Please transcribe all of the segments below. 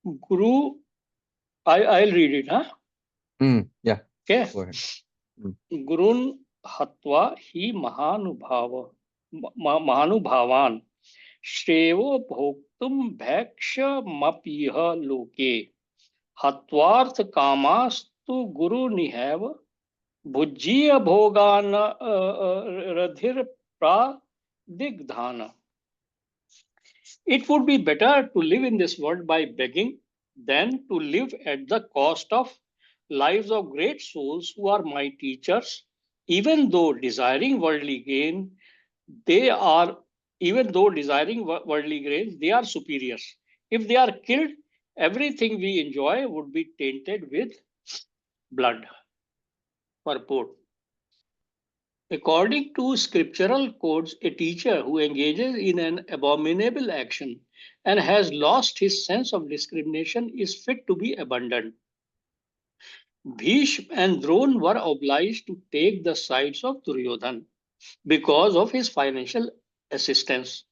Guru, I'll read it, huh? Yeah, Okay. go ahead. Mm. Gurun hatva hi mahanubhavan श्रेयो भोक्तुम भैक्षमपीह लोके हत्वार्थ कामास्तु गुरु निहैव भुज्यीय भोगान रधिर प्रादिग्धान. It would be better to live in this world by begging than to live at the cost of lives of great souls who are my teachers. Even though desiring worldly gain, they are even though desiring worldly gain, they are superiors. If they are killed, everything we enjoy would be tainted with blood. Purport. According to scriptural codes, a teacher who engages in an abominable action and has lost his sense of discrimination is fit to be abandoned. Bhishma and Drona were obliged to take the sides of Duryodhan because of his financial assistance.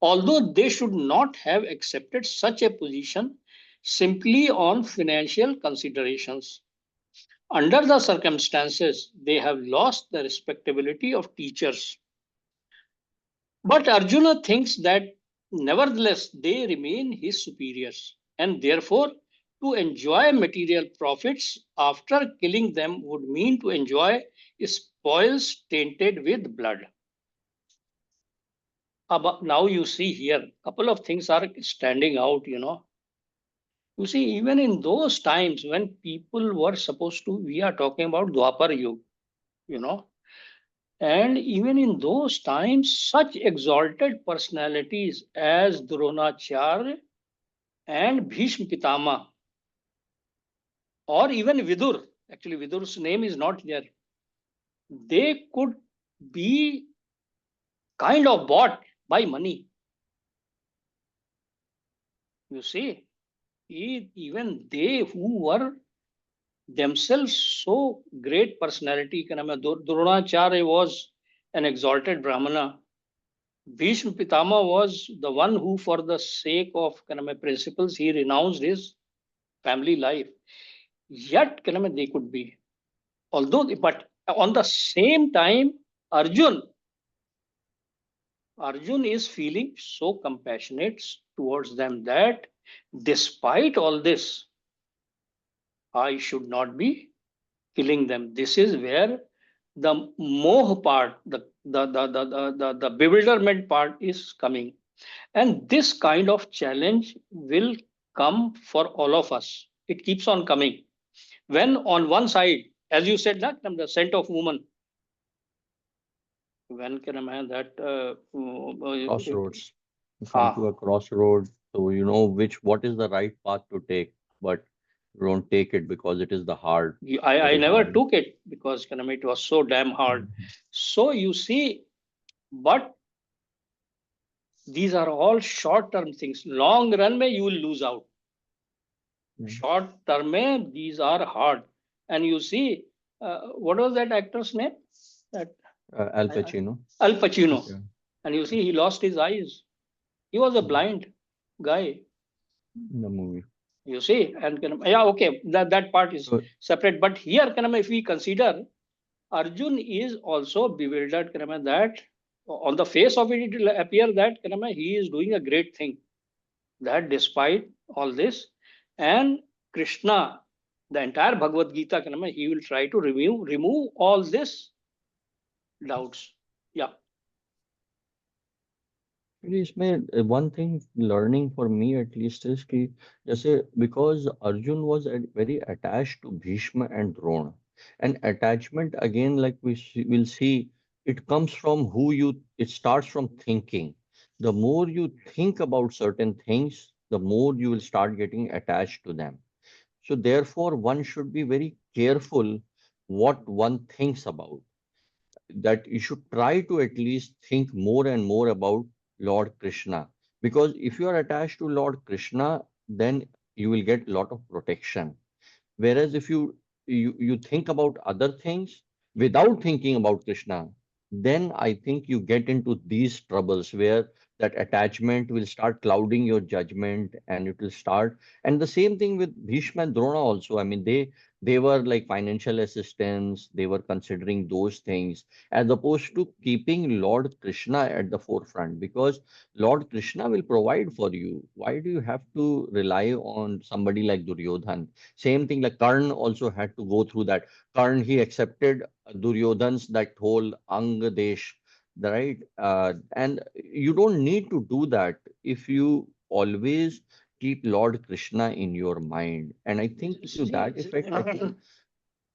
Although they should not have accepted such a position simply on financial considerations. Under the circumstances, they have lost the respectability of teachers. But Arjuna thinks that nevertheless they remain his superiors, and therefore to enjoy material profits after killing them would mean to enjoy spoils tainted with blood. Now you see here, a couple of things are standing out. You see, even in those times when people were supposed to, we are talking about Dwapar Yuga, you know, and even in those times, such exalted personalities as Dronacharya and Bhishma Pitama, or even Vidur, actually, Vidur's name is not there, they could be kind of bought by money. You see, even they who were themselves so great personality. Dronacharya was an exalted Brahmana. Bhishma Pitama was the one who, for the sake of principles, he renounced his family life. Yet they could be. But on the same time, Arjun, Arjun is feeling so compassionate towards them that despite all this, I should not be killing them. This is where the moh part, the bewilderment part is coming. And this kind of challenge will come for all of us. It keeps on coming. When on one side, as you said, that the scent of woman, when can a man that Crossroads. You come to ah, a crossroad, so you know what is the right path to take, but you don't take it because it is the hard, I very never hard. took it because it was so damn hard. Mhm. So you see, but these are all short term things. Long run, may you will lose out. Yeah. Short term, these are hard. And you see, what was that actor's name? That Al I, Pacino. Al Pacino. Yeah. And you see, he lost his eyes. He was a Mm. blind guy. In the movie. You see, and yeah, okay, that part is So separate. But here, if we consider, Arjun is also bewildered. That on the face of it, it will appear that he is doing a great thing. That despite all this, and Krishna, the entire Bhagwat Gita, he will try to remove all this doubts. Yeah. actually, इसमें one thing learning for me at least is कि जैसे because Arjun was very attached to Bhishma and Drona, and attachment again like will see it comes from who you it starts from thinking. The more you think about certain things, the more you will start getting attached to them. So therefore, one should be very careful what one thinks about, that you should try to at least think more and more about Lord Krishna. Because if you are attached to Lord Krishna, then you will get a lot of protection. Whereas if you think about other things without thinking about Krishna, then I think you get into these troubles where that attachment will start clouding your judgment, and it will start. And the same thing with Bhishma and Drona also. I mean, they were like financial assistants, they were considering those things as opposed to keeping Lord Krishna at the forefront, because Lord Krishna will provide for you. Why do you have to rely on somebody like Duryodhan? Same thing like Karn also had to go through that. Karn, he accepted Duryodhan's that whole Ang Desh, right? And you don't need to do that if you always keep Lord Krishna in your mind. And I think to that effect, I think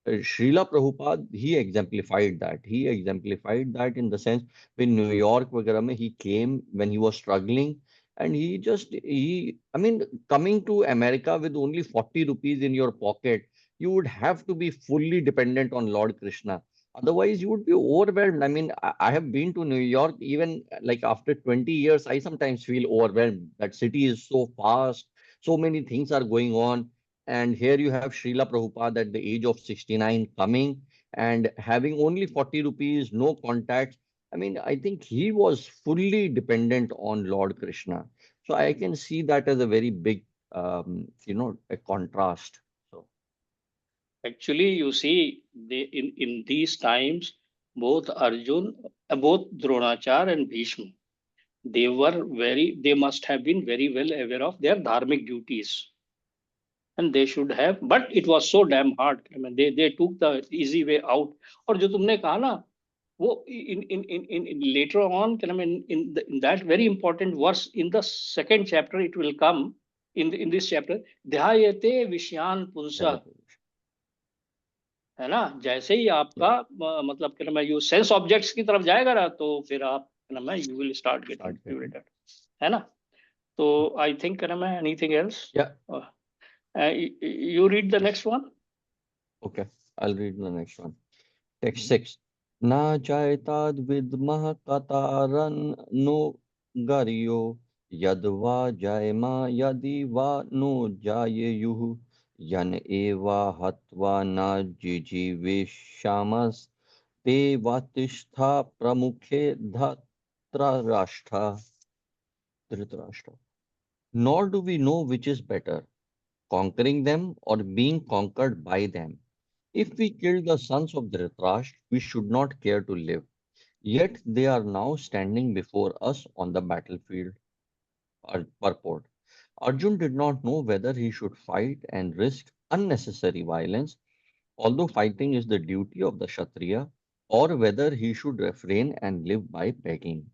Srila Prabhupada, he exemplified that. He exemplified that in the sense when New York, वगैरह में, he came when he was struggling, and I mean, coming to America with only 40 rupees in your pocket, you would have to be fully dependent on Lord Krishna. Otherwise, you would be overwhelmed. I mean, I have been to New York, even like after 20 years, I sometimes feel overwhelmed. That city is so fast, so many things are going on, and here you have Srila Prabhupada at the age of 69 coming and having only 40 rupees, no contacts. I mean, I think he was fully dependent on Lord Krishna. So I can see that as a very big, a contrast. So, Actually, you see, in these times, both Arjun, both Dronachar and Bhishma, they must have been very well aware of their dharmic duties, and they should have. But it was so damn hard. I mean, they took the easy way out. और जो तुमने कहा ना, वो in later on, I mean, in that very important verse in the second chapter, it will come in this chapter. ध्यायते विषयान पुंसा, है ना? जैसे ही आपका yeah, मतलब क्या नाम है, यू सेंस ऑब्जेक्ट्स की तरफ जाएगा ना, तो फिर आप क्या नाम है, you will start getting start getting. Motivated, है ना? तो आई थिंक क्या नाम है, anything else? Yeah, You read the yes. next one. Okay, I'll read the next one. Text 6. Na chaitad vidmah kataran no garyo yadva jayma yadi va no jayeyuh yan eva hatva na jijivishamas te vatishtha pramukhe dhatrashtra dhritarashtra. Nor do we know which is better, conquering them or being conquered by them. If we kill the sons of Dhritarashtra, we should not care to live. Yet they are now standing before us on the battlefield. Purport. Arjun did not know whether he should fight and risk unnecessary violence, although fighting is the duty of the Kshatriya, or whether he should refrain and live by begging.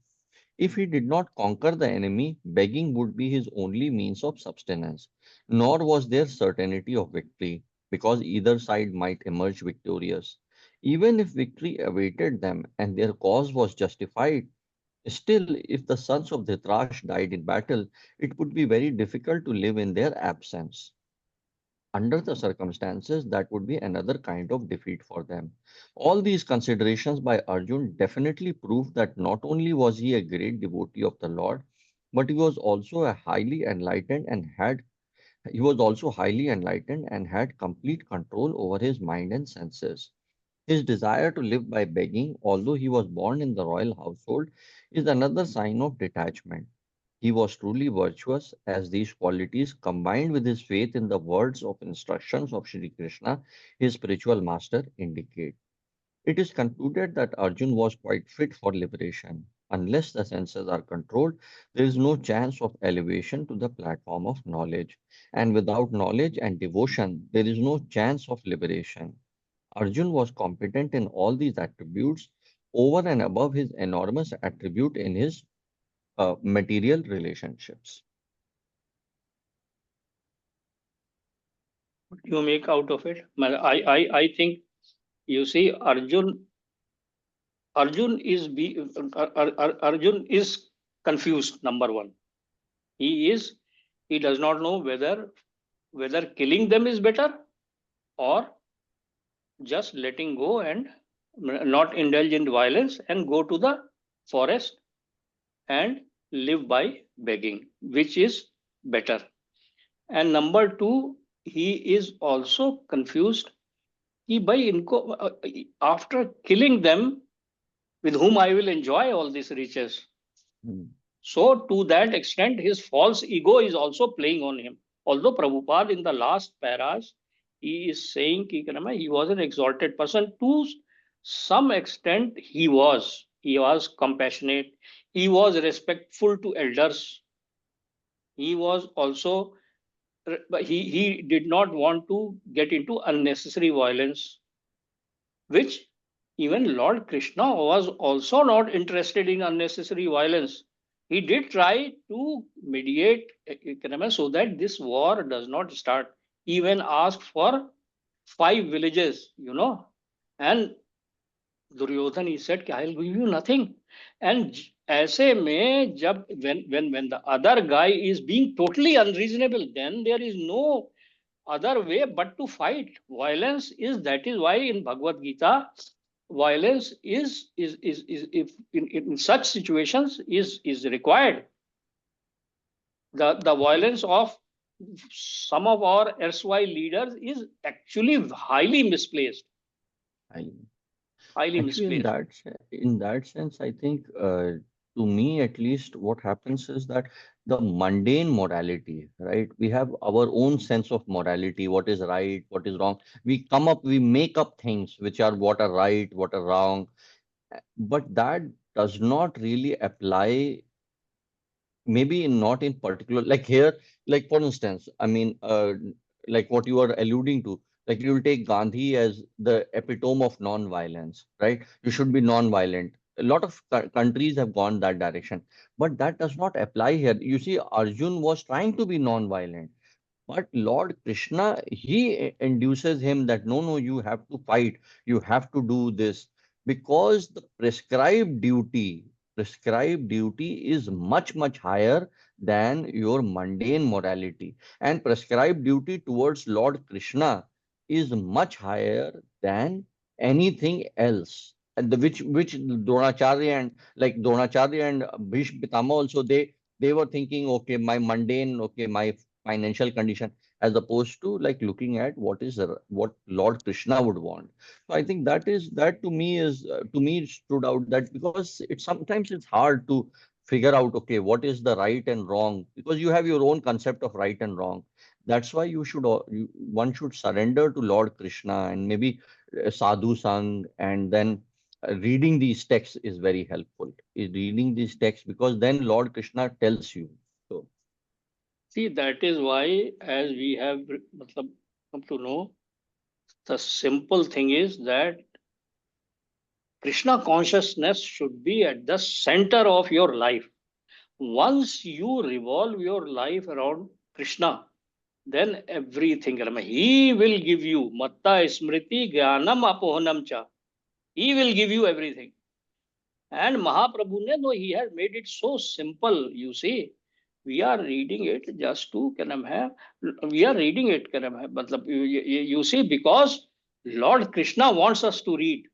If he did not conquer the enemy, begging would be his only means of subsistence, nor was there certainty of victory, because either side might emerge victorious. Even if victory awaited them and their cause was justified, still, if the sons of Dhritarashtra died in battle, it would be very difficult to live in their absence. Under the circumstances, that would be another kind of defeat for them. All these considerations by Arjun definitely prove that not only was he a great devotee of the Lord, but he was also highly enlightened and had complete control over his mind and senses. His desire to live by begging, although he was born in the royal household, is another sign of detachment. He was truly virtuous, as these qualities, combined with his faith in the words of instructions of Sri Krishna, his spiritual master, indicate. It is concluded that Arjun was quite fit for liberation. Unless the senses are controlled, there is no chance of elevation to the platform of knowledge. And without knowledge and devotion, there is no chance of liberation. Arjun was competent in all these attributes over and above his enormous attribute in his material relationships. What do you make out of it? I think, you see, Arjun is confused. Number one, he is he does not know whether killing them is better, or just letting go and not indulge in violence and go to the forest and live by begging, which is better. And number two, he is also confused कि भाई after killing them, with whom I will enjoy all these riches. Hmm. So to that extent, his false ego is also playing on him. Although Prabhupada in the last paras, he is saying कि he was an exalted person. To some extent, he was. He was compassionate. He was respectful to elders. He was also, but he did not want to get into unnecessary violence, which even Lord Krishna was also not interested in unnecessary violence. He did try to mediate so that this war does not start. He even asked for 5 villages, and Duryodhan, he said, I'll give you nothing. And ऐसे में जब when the other guy is being totally unreasonable, then there is no other way but to fight. Violence is, that is why in Bhagwat Gita, violence is if in such situations is required. The violence of some of our erstwhile leaders is actually highly misplaced. I, Highly actually, misplaced. in that sense, I think to me at least, what happens is that the mundane morality, right? We have our own sense of morality, what is right, what is wrong. We make up things which are what are right, what are wrong, but that does not really apply, maybe not in particular, like here, like for instance, I mean, like what you are alluding to, like you will take Gandhi as the epitome of non-violence, right? You should be non-violent. A lot of countries have gone that direction, but that does not apply here. You see, Arjun was trying to be non-violent, but Lord Krishna, he induces him that no, no, you have to fight, you have to do this, because the prescribed duty is much, much higher than your mundane morality. And prescribed duty towards Lord Krishna is much higher than anything else. And the which Dronacharya and like Dronacharya and Bhishma Pitama also, they were thinking, okay, my mundane, okay, my financial condition, as opposed to like looking at what Lord Krishna would want. So I think that to me it stood out, that because it sometimes it's hard to figure out, okay, what is the right and wrong, because you have your own concept of right and wrong. That's why one should surrender to Lord Krishna, and maybe sadhu sang, and then reading these texts is very helpful. Reading these texts, because then Lord Krishna tells you. So See, that is why, as we have matlab, come to know, the simple thing is that Krishna consciousness should be at the center of your life. Once you revolve your life around Krishna, then everything, he will give you matta smriti jnanam apohanam cha. He will give you everything. And Mahaprabhu ne, no, he has made it so simple. You see, we are reading it just to we are reading it matlab, you see, because Lord Krishna wants us to read.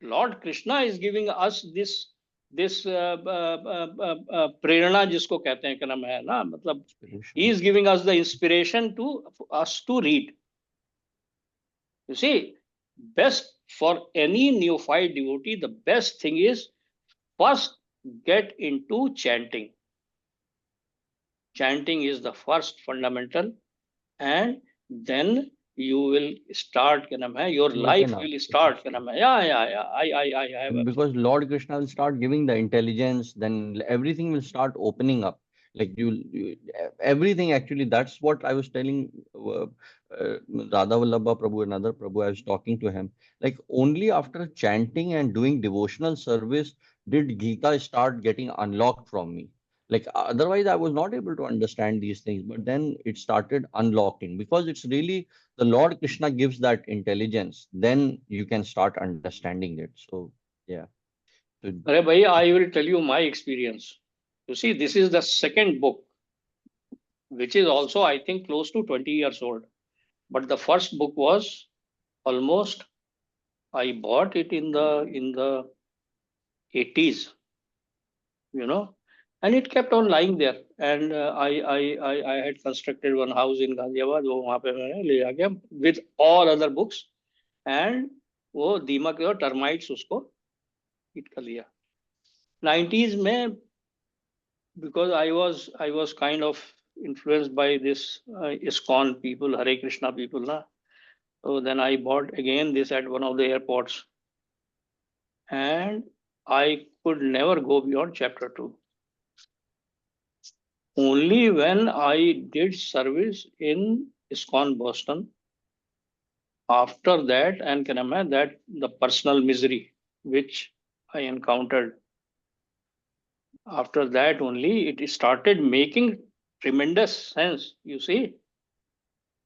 Lord Krishna is giving us this प्रेरणा जिसको कहते हैं क्या नाम है ना मतलब he inspiration. is giving us the inspiration to us to read. You see, best for any neophyte devotee, the best thing is first get into chanting. Chanting is the first fundamental, and then you will start your Bhajan life will start actually. yeah I have Because Lord Krishna will start giving the intelligence, then everything will start opening up. Like everything actually. That's what I was telling Radha Vallabha Prabhu, another Prabhu. I was talking to him. Like only after chanting and doing devotional service did Gita start getting unlocked from me. Like otherwise, I was not able to understand these things. But then it started unlocking, because it's really the Lord Krishna gives that intelligence. Then you can start understanding it. So yeah. So, अरे भाई I will tell you my experience. You see, this is the second book, which is also I think close to 20 years old. But the first book was almost, I bought it in the 80s, you know, and it kept on lying there. And I had constructed one house in Ghaziabad, वो वहाँ पे मैंने ले आ गया with all other books, and वो दीमक और termites उसको hit कर लिया. 90s में because I was kind of influenced by this ISKCON people, Hare Krishna people, na. So then I bought again this at one of the airports, and I could never go beyond chapter two. Only when I did service in ISKCON Boston, after that, and can imagine that the personal misery which I encountered, after that only it started making tremendous sense, you see,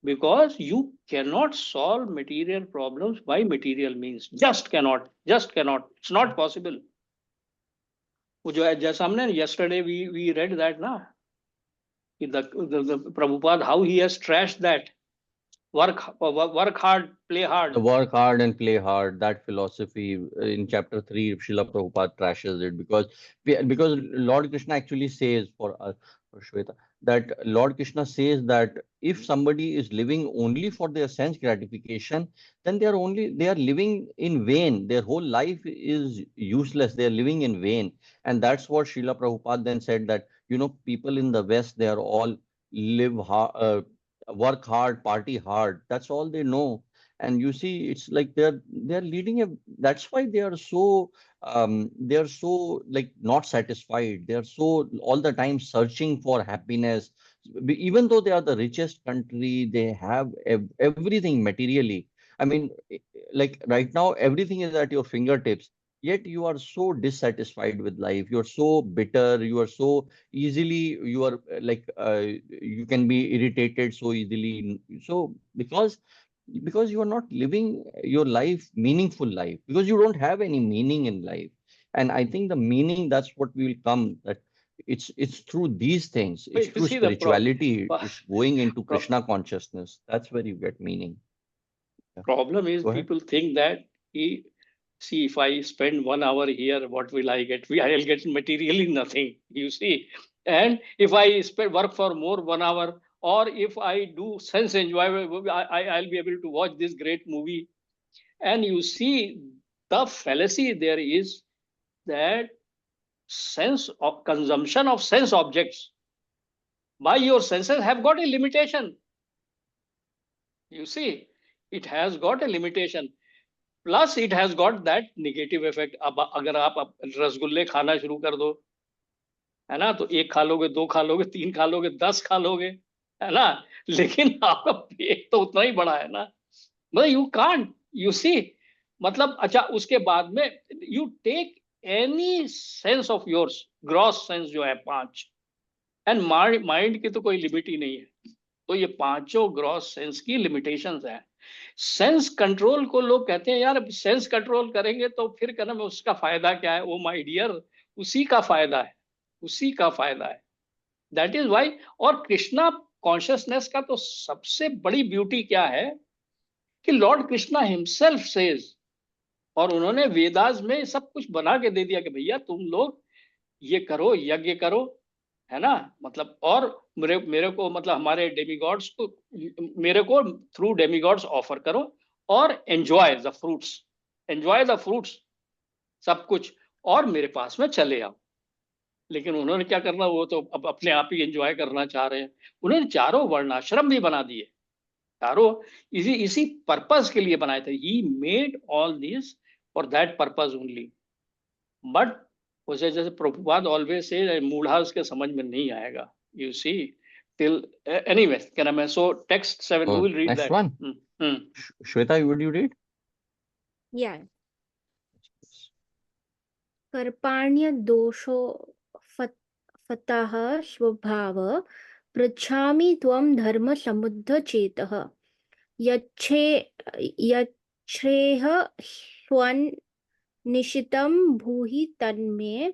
because you cannot solve material problems by material means. Just cannot. It's not possible. वो जो है जैसा हमने yesterday we read that ना, the Prabhupada how he has trashed that work hard, play The hard. work hard and play hard, that philosophy in chapter 3, Srila Prabhupada trashes it because Lord Krishna actually says for Shweta, that Lord Krishna says that if somebody is living only for their sense gratification, then they are living in vain. Their whole life is useless. They are living in vain. And that's what Srila Prabhupada then said, that people in the West, they are all live hard, work hard, party hard. That's all they know. And you see, it's like they're leading a, that's why they are so like not satisfied. They are so all the time searching for happiness. Even though they are the richest country, they have everything materially. I mean, like right now everything is at your fingertips, yet you are so dissatisfied with life. You're so bitter, you are so easily, you are you can be irritated so easily. So because you are not living your life meaningful life, because you don't have any meaning in life. And I think the meaning, that's what will come, that it's through these things, it's You through see the spirituality, it's going into Krishna consciousness. That's where you get meaning. Yeah. problem is Go ahead. people think that he, see, if I spend 1 hour here, what will I get? I'll get materially nothing, you see. And if I work for more 1 hour, or if I do sense enjoyment, I'll be able to watch this great movie. And you see, the fallacy there is that sense of consumption of sense objects by your senses have got a limitation. You see, it has got a limitation. Plus it has got that negative effect. अब अगर आप रसगुल्ले खाना शुरू कर दो, है ना, तो एक खा लोगे, दो खा लोगे, तीन खा लोगे, 10 खा लोगे, है ना, लेकिन आपका पेट तो उतना ही बड़ा है ना. मतलब यू कांट, यू सी, मतलब अच्छा उसके बाद में you take any sense of yours, gross sense जो है पांच, एंड माइंड की तो कोई लिमिट ही नहीं है. तो ये पांचों ग्रॉस सेंस की लिमिटेशंस है. सेंस कंट्रोल को लोग कहते हैं यार सेंस कंट्रोल करेंगे तो फिर कहना उसका फायदा क्या है. ओ माय डियर, उसी का फायदा है, उसी का फायदा है. That is why. और कृष्णा कॉन्शियसनेस का तो सबसे बड़ी ब्यूटी क्या है कि लॉर्ड कृष्णा हिमसेल्फ सेज, और उन्होंने वेदास में सब कुछ बना के दे दिया कि भैया तुम लोग ये करो, यज्ञ करो, है ना, मतलब. और मेरे मेरे को मतलब हमारे डेमीगॉड्स को, मेरे को थ्रू डेमीगॉड्स ऑफर करो, और enjoy the fruits, enjoy the fruits, सब कुछ, और मेरे पास में चले आओ. लेकिन उन्होंने क्या करना, वो तो अब अपने आप ही एंजॉय करना चाह रहे हैं. उन्होंने चारों वर्णाश्रम भी बना दिए, चारों इसी इसी पर्पज के लिए बनाए थे. He made all this for that purpose only. But उसे जैसे प्रभुपाद ऑलवेज से मूढ़ा उसके समझ में नहीं आएगा, you see, till anyway, can I, so text 7, who Oh, will read next that? one. Shweta, would you read? Yeah. कर्पाण्य दोषो फतः स्वभाव पृच्छामि त्वं धर्म समुद्ध चेतः यच्छ्रेह स्वन् निशितं भूहि तन्मे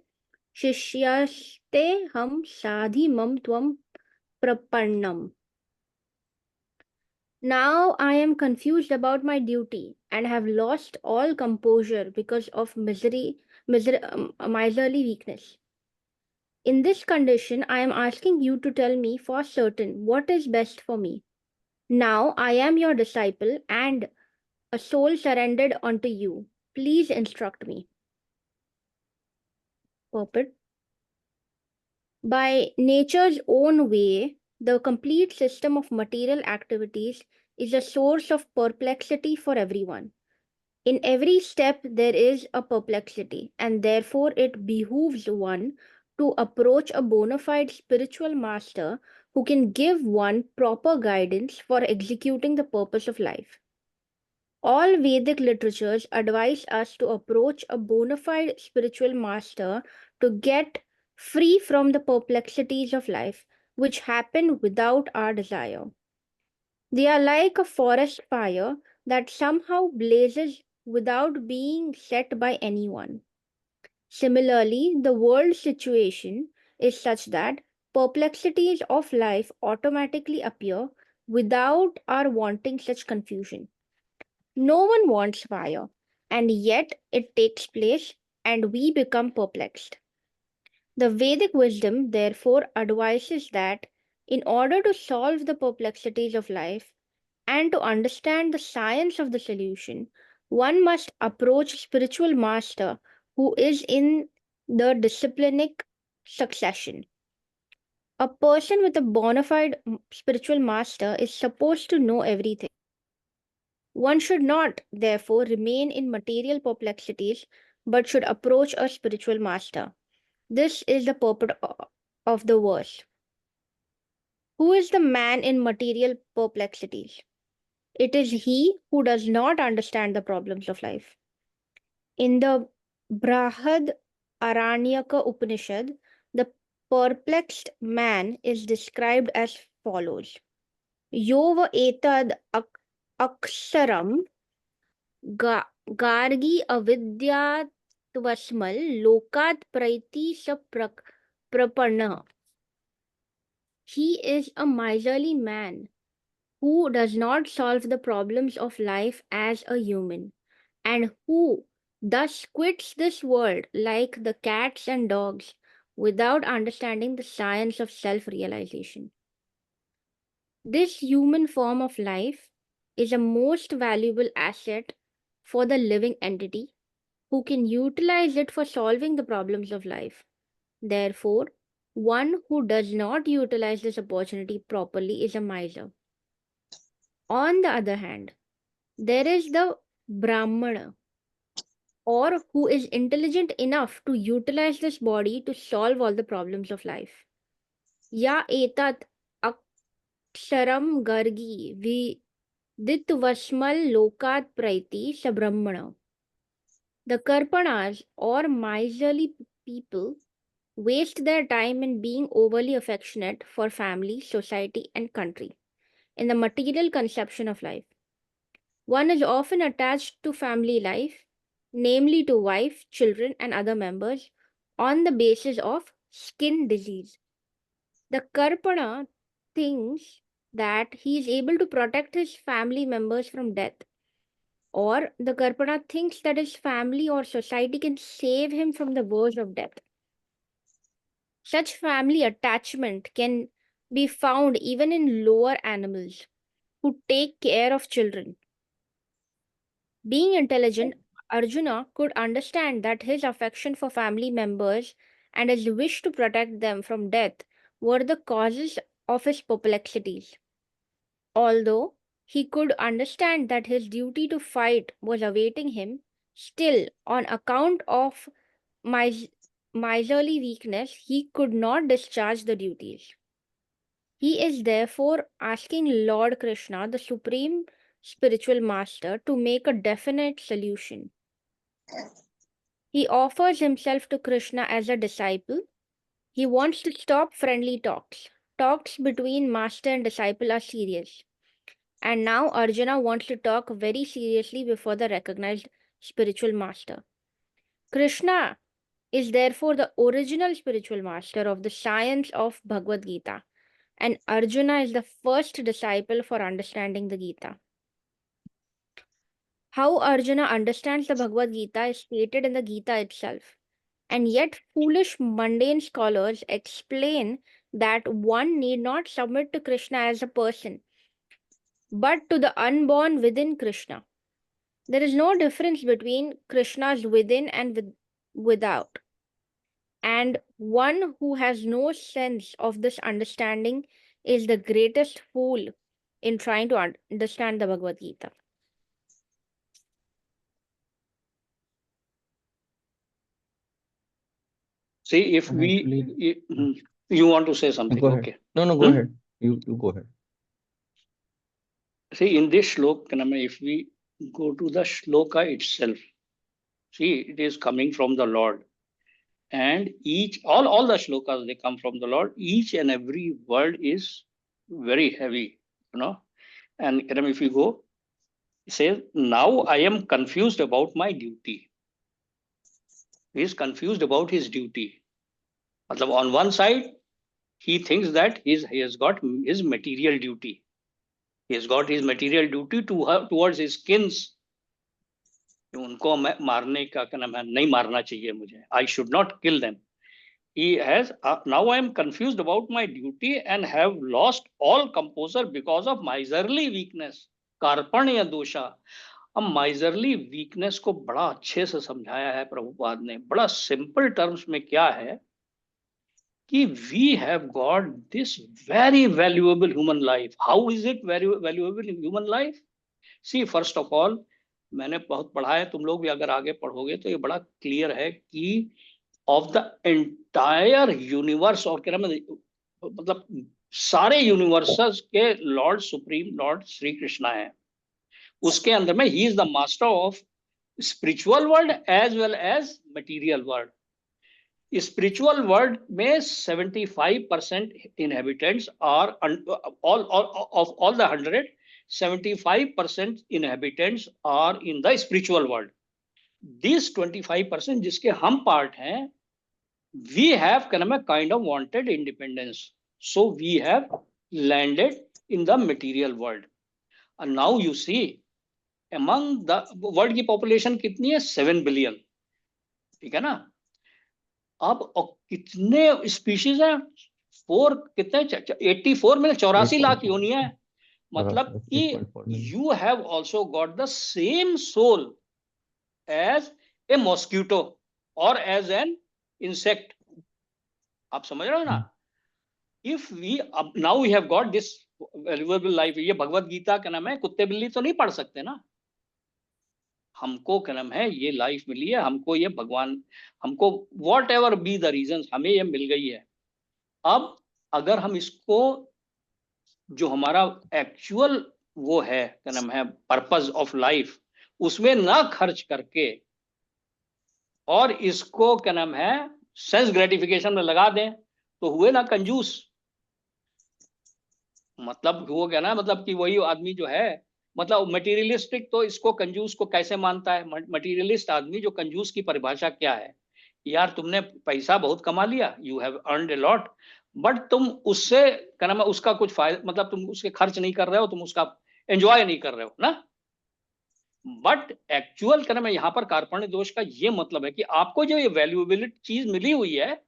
शिष्यस्ते हम साधि मम त्वं प्रपन्नम्. Now I am confused about my duty and have lost all composure because of miserly weakness. In this condition, I am asking you to tell me for certain what is best for me. Now I am your disciple and a soul surrendered unto you. Please instruct me. Purport. By nature's own way, the complete system of material activities is a source of perplexity for everyone. In every step, there is a perplexity, and therefore it behooves one to approach a bona fide spiritual master who can give one proper guidance for executing the purpose of life. All Vedic literatures advise us to approach a bona fide spiritual master to get free from the perplexities of life, which happen without our desire. They are like a forest fire that somehow blazes without being set by anyone. Similarly, the world situation is such that perplexities of life automatically appear without our wanting such confusion. No one wants fire, and yet it takes place and we become perplexed. The Vedic wisdom therefore advises that in order to solve the perplexities of life and to understand the science of the solution, one must approach a spiritual master who is in the disciplinic succession. A person with a bona fide spiritual master is supposed to know everything. One should not, therefore, remain in material perplexities, but should approach a spiritual master. This is the purport of the verse. Who is the man in material perplexities? It is he who does not understand the problems of life. In the Brahad Aranyaka Upanishad, the perplexed man is described as follows. Yova etad aksaram Gargi अविद्यात्वस्मल लोकात प्रैति स प्रपन्न. He is a miserly man who does not solve the problems of life as a human, and who thus quits this world like the cats and dogs without understanding the science of self realization. This human form of life is a most valuable asset for the living entity who can utilize it for solving the problems of life. Therefore, one who does not utilize this opportunity properly is a miser. On the other hand, there is the Brahmana, or who is intelligent enough to utilize this body to solve all the problems of life. Ya etat aksharam gargi viditvasmal lokat praiti sabrahmana. The Karpanas, or miserly people, waste their time in being overly affectionate for family, society, and country in the material conception of life. One is often attached to family life, namely to wife, children, and other members, on the basis of skin disease. The Karpana thinks that he is able to protect his family members from death, or the Karpana thinks that his family or society can save him from the verge of death. Such family attachment can be found even in lower animals who take care of children. Being intelligent, Arjuna could understand that his affection for family members and his wish to protect them from death were the causes of his perplexities. Although he could understand that his duty to fight was awaiting him, still, on account of mis- miserly weakness, he could not discharge the duties. He is therefore asking Lord Krishna, the supreme spiritual master, to make a definite solution. He offers himself to Krishna as a disciple. He wants to stop friendly talks. Talks between master and disciple are serious. And now Arjuna wants to talk very seriously before the recognized spiritual master. Krishna is therefore the original spiritual master of the science of Bhagwat Gita, and Arjuna is the first disciple for understanding the Gita. How Arjuna understands the Bhagavad Gita is stated in the Gita itself, and yet foolish mundane scholars explain that one need not submit to Krishna as a person, but to the unborn within Krishna. There is no difference between Krishna's within and without. And One who has no sense of this understanding is the greatest fool in trying to understand the Bhagavad Gita. See, if And actually, you want to say go something, ahead. okay. No, go ahead. You go ahead. See, in this shlok, if we go to the shloka itself, see, it is coming from the Lord. And all the shlokas, they come from the Lord. Each and every word is very heavy, you know. And if you go, it says, now I am confused about my duty. He is confused about his duty. Matlab, on one side, he thinks that he has got his material duty. He has got his material duty towards his kins. उनको मारने का क्या नाम है, नहीं मारना चाहिए मुझे. I should not kill them. He has now I am confused about my duty and have lost all composure because of miserly weakness. कार्पण्य दोषा. अब माइजरली वीकनेस को बड़ा अच्छे से समझाया है प्रभुपाद ने, बड़ा सिंपल टर्म्स में. क्या है कि we have got this very valuable human life. How is it very valuable human life? See, first of all, मैंने बहुत पढ़ा है, तुम लोग भी अगर आगे पढ़ोगे तो ये बड़ा क्लियर है कि ऑफ द एंटायर यूनिवर्स, और क्या मतलब सारे यूनिवर्सेस के lord, supreme lord Shri Krishna है. उसके अंदर में ही is the master of spiritual world as well as material world. Spiritual world में 75% inhabitants are of all the 100, 75% inhabitants are in the spiritual world. These 25% जिसके हम पार्ट हैं, we have kind of wanted independence, so we have landed in the material world. And now you see, among the world की population कितनी है? 7 billion. ठीक है ना? अब कितने स्पीशीज हैं? कितने 84 में 84 लाख योनियां है. मतलब कि you have also got the same soul as a mosquito और एज एन इंसेक्ट. आप समझ रहे हो ना? If we now we have got this valuable life. ये भगवत गीता का नाम है, कुत्ते बिल्ली तो नहीं पढ़ सकते ना. हमको क्या नाम है, ये लाइफ मिली है, हमको ये भगवान, हमको whatever be the reason, हमें ये मिल गई है. अब अगर हम इसको, जो हमारा एक्चुअल वो है क्या नाम है पर्पस ऑफ लाइफ, उसमें ना खर्च करके और इसको क्या नाम है सेंस ग्रेटिफिकेशन में लगा दें, तो हुए ना कंजूस. मतलब वो क्या ना, मतलब कि वही आदमी जो है, मतलब मटेरियलिस्टिक, तो इसको कंजूस को कैसे मानता है? मटेरियलिस्ट आदमी, जो कंजूस की परिभाषा क्या है? यार तुमने पैसा बहुत कमा लिया, you have earned a lot, but तुम उससे क्या नाम है, उसका कुछ फायदा, मतलब तुम उसके खर्च नहीं कर रहे हो, तुम उसका एंजॉय नहीं कर रहे हो ना. बट एक्चुअल क्या नाम है, यहाँ पर कार्पण्य दोष का ये मतलब है कि आपको जो ये वैल्यूएबल चीज मिली हुई है,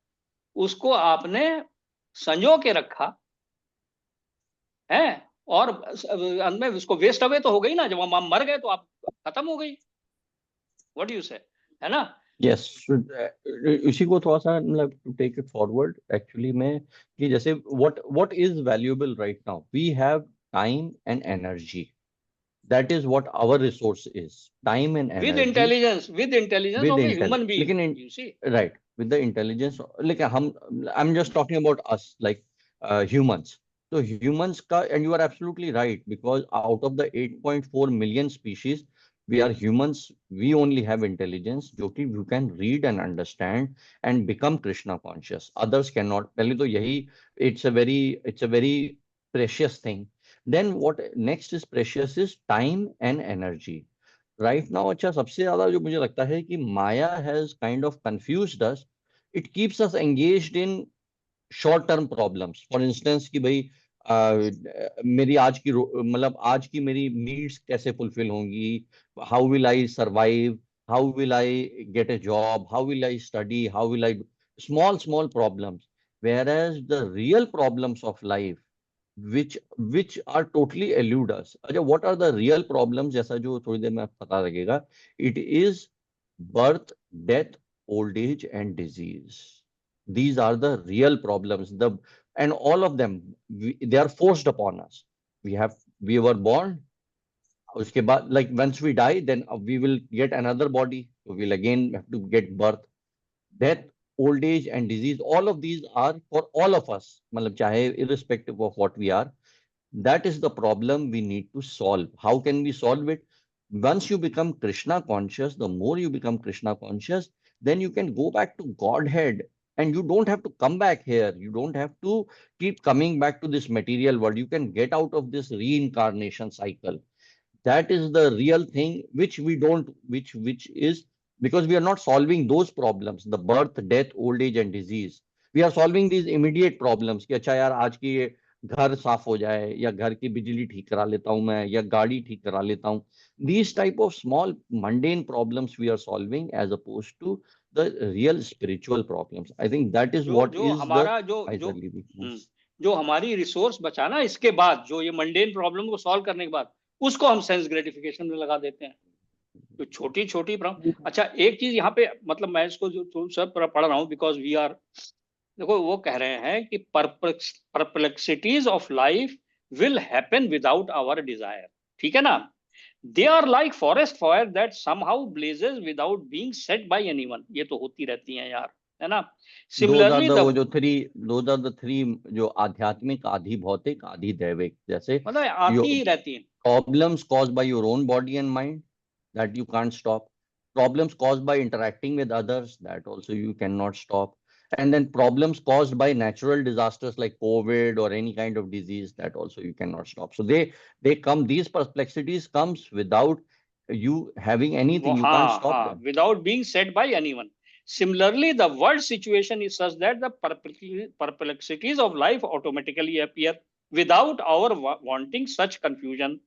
उसको आपने संजो के रखा है, और अंत में उसको वेस्ट अवे तो हो गई ना. जब हम मर गए तो आप खत्म हो गई. व्हाट यू से, है ना? यस, इसी को थोड़ा सा मतलब to take it forward actually में, कि जैसे what is valuable right now, we have time and energy. That is what our resource is, time and with energy. Intelligence of a human being, लेकिन you see, right, with the intelligence. लेकिन हम, I am just talking about us like humans. तो humans का, and you are absolutely right, because out of the 8.4 million species, we are humans, we only have intelligence जो कि you can read and understand and become Krishna conscious. Others cannot. पहले तो यही, it's a very precious thing. Then what next is precious is time and energy. Right now, अच्छा, सबसे ज्यादा जो मुझे लगता है कि माया has kind of confused us. It keeps us engaged in short term problems. For instance कि भाई मेरी आज की मतलब आज की मेरी नीड्स कैसे फुलफिल होंगी, how will I survive, how will I get A job, how will I study, how will I, small small problems. whereas the real problems of life which are totally elude us. अच्छा, what are the real problems, जैसा जो थोड़ी देर में पता लगेगा, it is birth, death, old age and disease. These are the real problems. And all of them, they are forced upon us. We were born. Uske baad, like once we die, then we will get another body. So we'll again have to get birth, death, old age, and disease. All of these are for all of us. मतलब चाहे irrespective of what we are. That is the problem we need to solve. How can we solve it? Once you become Krishna conscious, the more you become Krishna conscious, then you can go back to Godhead, and you don't have to come back here. You don't have to keep coming back to this material world. You can get out of this reincarnation cycle. That is the real thing, which we don't, which is because we are not solving those problems, the birth, death, old age and disease. We are solving these immediate problems कि अच्छा यार आज की ये घर साफ हो जाए, या घर की बिजली ठीक करा लेता हूं मैं, या गाड़ी ठीक करा लेता हूं. These type of small mundane problems we are solving, as opposed to the real spiritual problems. I think that is जो what जो is the हमारा जो जो miserly weakness. जो हमारी रिसोर्स बचा ना, इसके बाद जो ये मंडेन प्रॉब्लम को सॉल्व करने के बाद, उसको हम सेंस ग्रेटिफिकेशन में लगा देते हैं. तो छोटी छोटी प्रॉब्लम. अच्छा, एक चीज यहाँ पे मतलब मैं इसको जो सब पढ़ रहा हूँ, बिकॉज वी आर, देखो वो कह रहे हैं कि perplexities of life will happen without our desire. ठीक है ना. They are like forest fire that somehow blazes without being set by anyone. ये तो होती रहती हैं यार, है ना. सिमिलरली वो जो those are the three जो आध्यात्मिक, आधि भौतिक, आधि दैविक. जैसे मतलब आती ही रहती हैं. Problems caused by your own body and mind, that you can't stop. Problems caused by interacting with others, that also you cannot stop. And then problems caused by natural disasters like COVID or any kind of disease, that also you cannot stop. So they come, these perplexities comes without you having anything. You can't stop them. Without being said by anyone. Similarly, the world situation is such that the perplexities of life automatically appear without our wanting such confusion.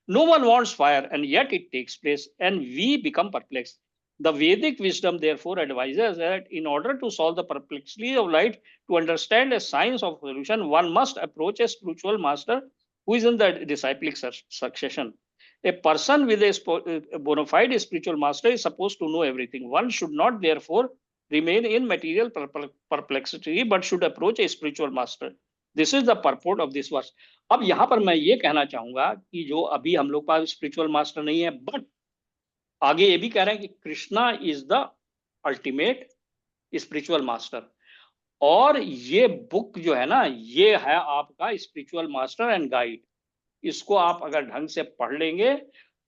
No one wants fire, and yet it takes place, and we become perplexed. The Vedic wisdom therefore advises that in order to solve the perplexities of life, to understand a science of solution, one must approach a spiritual master who is in the disciplic succession. A person with a bona fide spiritual master is supposed to know everything. One should not therefore remain in material perplexity, but should approach a spiritual master. This is the purport of this verse. अब यहां पर मैं ये कहना चाहूंगा कि जो अभी हम लोग पास स्पिरिचुअल मास्टर नहीं है, बट आगे ये भी कह रहे हैं कि Krishna is the ultimate spiritual master. और ये बुक जो है ना, ये है आपका स्पिरिचुअल मास्टर एंड गाइड. इसको आप अगर ढंग से पढ़ लेंगे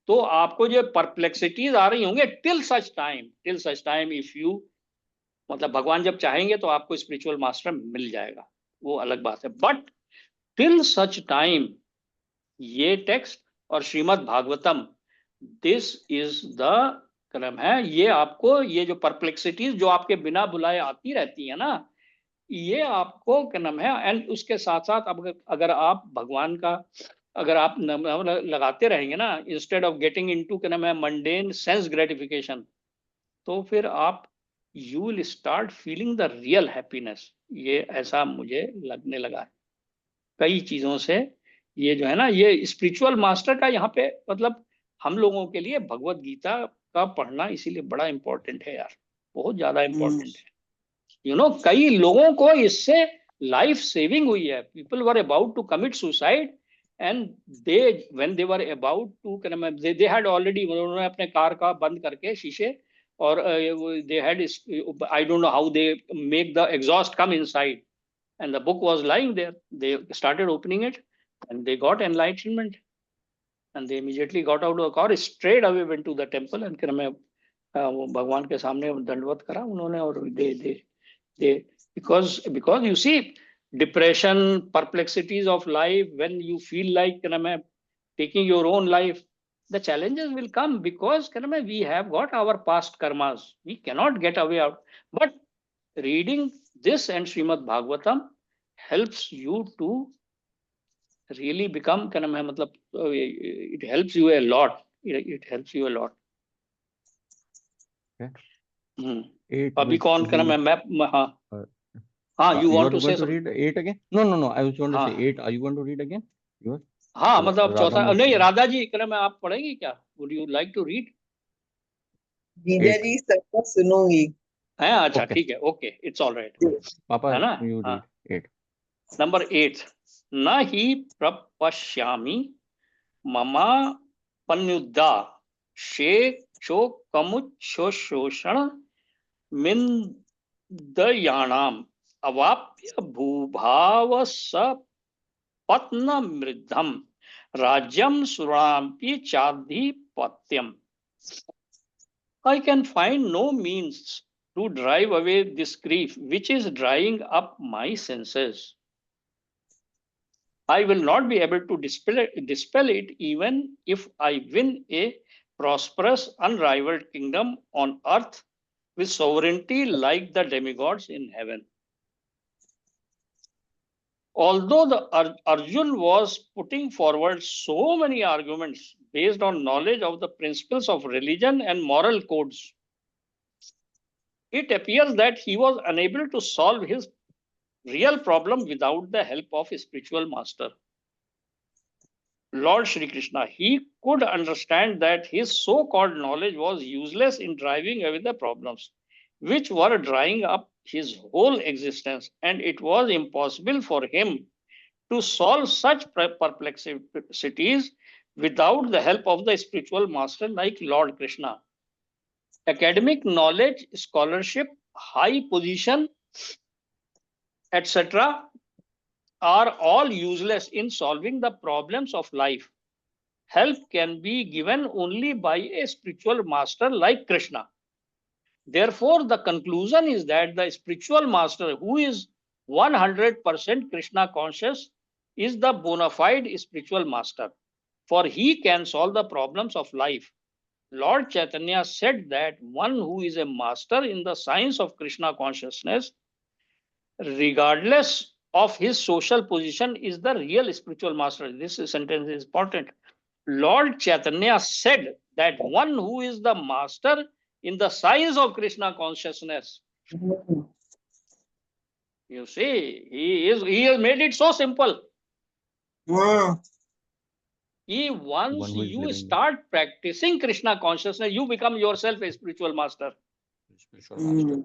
तो आपको जो परप्लेक्सिटीज आ रही होंगे, till such time if you, मतलब भगवान जब चाहेंगे तो आपको स्पिरिचुअल मास्टर मिल जाएगा, वो अलग बात है. बट टिल सच टाइम, ये टेक्स्ट और Shrimad Bhagavatam, this is the क्रम है. ये आपको ये जो परप्लेक्सिटीज जो आपके बिना बुलाए आती रहती है ना, ये आपको क्या नाम है. एंड उसके साथ साथ अगर आप भगवान का अगर आप लगाते रहेंगे ना, इंस्टेड ऑफ गेटिंग इनटू क्या नाम है मंडेन सेंस ग्रेटिफिकेशन, तो फिर आप you will start feeling the real happiness. ये ऐसा मुझे लगने लगा है कई चीजों से. ये जो है ना, ये स्पिरिचुअल मास्टर का यहाँ पे मतलब हम लोगों के लिए भगवत गीता का पढ़ना इसीलिए बड़ा इंपॉर्टेंट है यार, बहुत ज्यादा इंपॉर्टेंट है. यू नो, कई लोगों को इससे लाइफ सेविंग हुई है. People were about to commit suicide, and they when they were about to they had already, उन्होंने अपने कार का बंद करके शीशे, और they had, I don't know how they make the exhaust come inside, and the book was lying there. They started opening it and they got enlightenment, and they immediately got out of the car, straight away went to the temple and वो भगवान के सामने दंडवत करा उन्होंने. और they because you see, depression, perplexities of life, when you feel like taking your own life, the challenges will come because we have got our past karmas, we cannot get away out. But reading this and Srimad Bhagavatam helps you to really become मतलब it helps you a lot. It helps you a lot. अभी कौन मैं हाँ, you want to say read 8 again? No, I was going to say 8. Are you going to read again? हाँ, मतलब चौथा नहीं, राधा जी आप पढ़ेंगी क्या? Would you like to read? जीजा जी सबका सुनूंगी. है? अच्छा Okay. ठीक है, okay, it's all right, Papa, है ना? you हाँ, read it. नंबर 8, न ही प्रपश्यामि mama पन्युद्धा शेक्षो कमुच्छोषण मिन्दयाणाम अवाप्य भूभाव Patna मृद्धम Rajyam सुरांपि चाधिपत्यम. I can find no means to drive away this grief which is drying up my senses. I will not be able to dispel it even if I win a prosperous, unrivaled kingdom on earth with sovereignty like the demigods in heaven. Although the Arjun was putting forward so many arguments based on knowledge of the principles of religion and moral codes, it appears that he was unable to solve his real problem without the help of a spiritual master, Lord Shri Krishna. He could understand that his so-called knowledge was useless in driving away the problems which were drying up his whole existence, and it was impossible for him to solve such perplexities without the help of the spiritual master like Lord Krishna. Academic knowledge, scholarship, high position, etc., are all useless in solving the problems of life. Help can be given only by a spiritual master like Krishna. Therefore, the conclusion is that the spiritual master who is 100% Krishna conscious is the bona fide spiritual master, for he can solve the problems of life. Lord Chaitanya said that one who is a master in the science of Krishna consciousness, regardless of his social position, is the real spiritual master. This sentence is important. Lord Chaitanya said that one who is the master in the science of Krishna consciousness, you see, he has made it so simple. Once One who is you living start practicing Krishna consciousness, you become yourself a spiritual master. the spiritual master.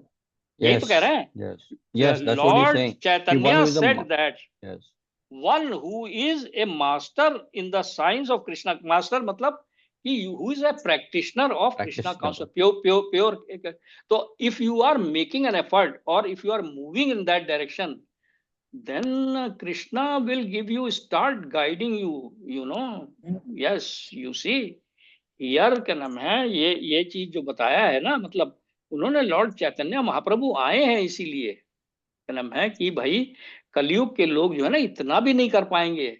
यही तो कह रहे हैं. Yes. Yes, that's what he's Lord saying. He one Chaitanya who is said that yes. one who is a master in the science of Krishna, master मतलब he who is a practitioner of Krishna Practitioner. consciousness, pure. So if you are making an effort or if you are moving in that direction, then Krishna will give you, start guiding you, you know. Yes, you see, here क्या नाम है, ये चीज जो बताया है ना, मतलब उन्होंने लॉर्ड चैतन्य महाप्रभु आए हैं इसीलिए, क्या नाम है कि भाई कलयुग के लोग जो है ना इतना भी नहीं कर पाएंगे,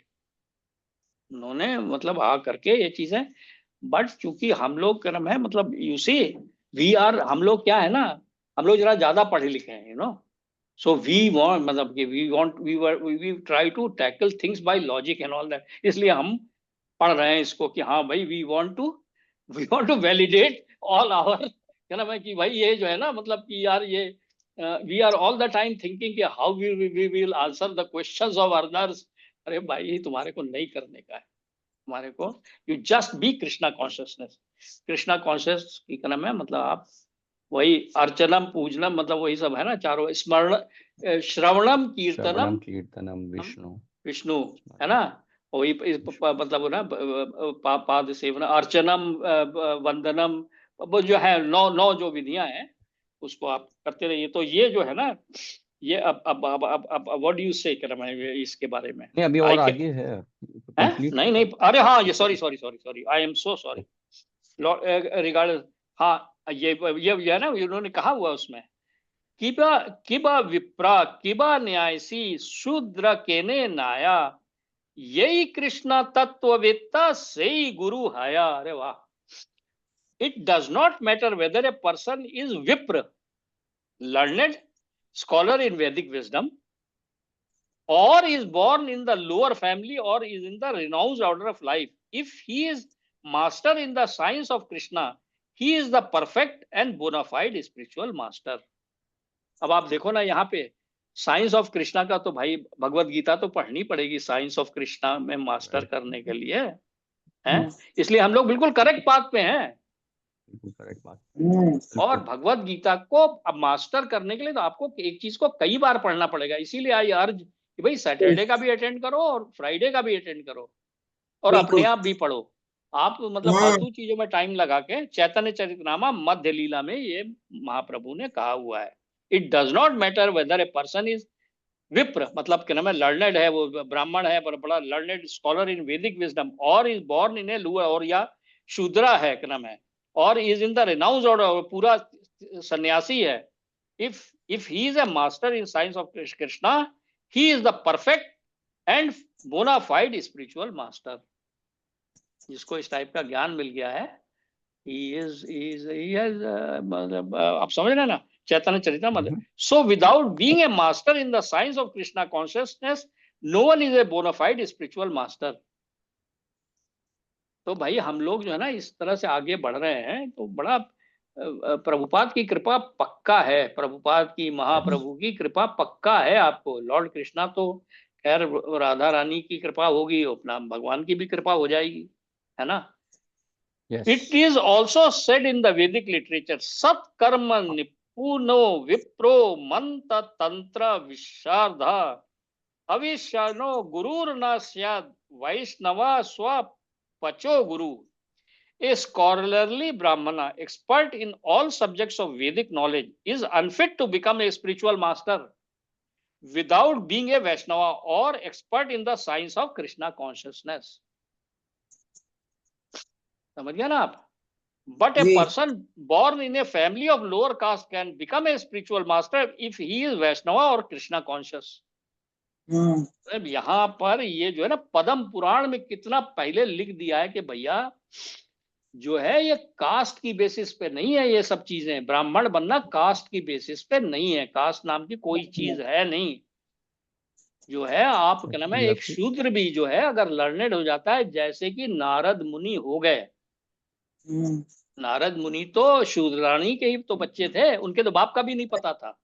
उन्होंने मतलब आ करके ये चीजें. बट चूंकि हम लोग क्या नाम है, मतलब यू सी, वी आर, हम लोग क्या है ना, हम लोग जरा ज्यादा पढ़े लिखे हैं, you know. So we want, मतलब कि we want, we try to tackle things by logic and all that. इसलिए हम पढ़ रहे हैं इसको कि हाँ भाई we want to validate all our, क्या नाम है कि भाई ये जो है ना, मतलब कि यार ये we are all the time thinking कि how we will answer the questions of others. अरे भाई ये तुम्हारे को नहीं करने का है, तुम्हारे को you just be Krishna consciousness. Krishna conscious की क्या नाम है, मतलब आप वही अर्चनम पूजनम, मतलब वही सब है ना, चारों स्मरण, श्रवणम कीर्तनम कीर्तनम विष्णु विष्णु, है ना, वही मतलब ना पाद सेवना, अर्चनम, वंदनम, वो जो है नौ जो विधियां हैं उसको आप करते रहिए. तो ये जो है ना, ये अब व्हाट डू यू से कर रहा है इसके बारे में. नहीं, अभी और आगे है कंप्लीट. नहीं नहीं, अरे हाँ, ये sorry, I am so sorry regard. हाँ, ये है ना, उन्होंने कहा हुआ उसमें, किबा किबा विप्रा किबा न्यायसी शूद्र केने नाया, यही कृष्णा तत्ववेत्ता से ही गुरु हाया. अरे वाह. It does not matter whether a person is विप्र, learned scholar in Vedic wisdom, or is born in the lower family or is in the renounced order of life. If he is master in the science of Krishna, he is the perfect and bona fide spiritual master. अब आप देखो ना यहाँ पे, science of Krishna का तो भाई भगवत गीता तो पढ़नी पड़ेगी साइंस ऑफ कृष्णा में मास्टर करने के लिए, हैं. इसलिए हम लोग बिल्कुल करेक्ट पाथ पे हैं. बिल्कुल करेक्ट बात। और बिल्कुल। भगवत गीता को अब मास्टर करने के लिए तो आपको एक चीज को कई बार पढ़ना पड़ेगा। इसीलिए आई अर्ज कि भाई सैटरडे का भी अटेंड करो और फ्राइडे का भी अटेंड करो और अपने बिल्कुल। आप भी पढ़ो। आप मतलब हाँ फालतू चीजों में टाइम लगा के चैतन्य चरितनामा मध्य लीला में ये महाप्रभु ने कहा हुआ है, it does not matter whether a person is विप्र, मतलब क्या नाम है, लर्नेड है, वो ब्राह्मण है, बड़ा लर्नेड स्कॉलर इन वैदिक विजडम, और is born in a lower, और या शूद्रा है, क्या नाम है, और is in the renounce order, पूरा सन्यासी है। If he is a master in science of Krishna, he is the perfect and bonafide spiritual master. जिसको इस टाइप का ज्ञान मिल गया है, he has मतलब आप समझ रहे हैं ना, चैतन्य Charitamrita. So without being a master in the science of Krishna consciousness, no one is a bona fide spiritual master. तो भाई हम लोग जो है ना इस तरह से आगे बढ़ रहे हैं तो बड़ा प्रभुपाद की कृपा पक्का है, प्रभुपाद की, महाप्रभु की कृपा पक्का है आपको। लॉर्ड कृष्णा तो खैर, राधा रानी की कृपा होगी, अपना भगवान की भी कृपा हो जाएगी, है ना। Yes. It is also said in the Vedic literature, Sat karma nipuno vipro manta tantra vishardha avishano gurur na syad vaishnava swa pacho guru. A scholarly Brahmana, expert in all subjects of Vedic knowledge, is unfit to become a spiritual master without being a Vaishnava or expert in the science of Krishna consciousness. समझ गया ना आप? But a ji. person born in a family of lower caste can become a spiritual master if he is Vaishnava or Krishna conscious. अब यहाँ पर ये जो है ना पद्म पुराण में कितना पहले लिख दिया है कि भैया जो है ये कास्ट की बेसिस पे नहीं है, ये सब चीजें ब्राह्मण बनना कास्ट की बेसिस पे नहीं है, कास्ट नाम की कोई चीज है नहीं। जो है आप क्या नाम है, You एक have to, शूद्र भी जो है अगर लर्नेड हो जाता है, जैसे कि नारद मुनि हो गए। नारद मुनि तो शूद्राणी के ही तो बच्चे थे, उनके तो बाप का भी नहीं पता था।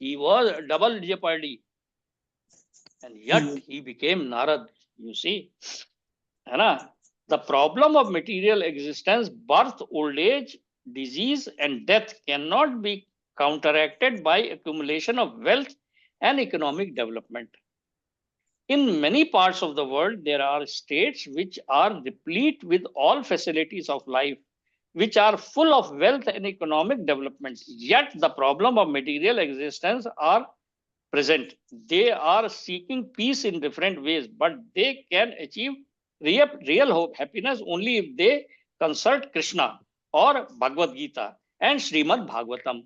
He was double jeopardy and yet he became Narad, you see, है ना। The problem of material existence, birth, old age, disease and death cannot be counteracted by accumulation of wealth and economic development. In many parts of the world, there are states which are replete with all facilities of life, which are full of wealth and economic development. Yet the problem of material existence are present. They are seeking peace in different ways, but they can achieve real happiness only if they consult Krishna or Bhagwat Gita and Srimad Bhagavatam,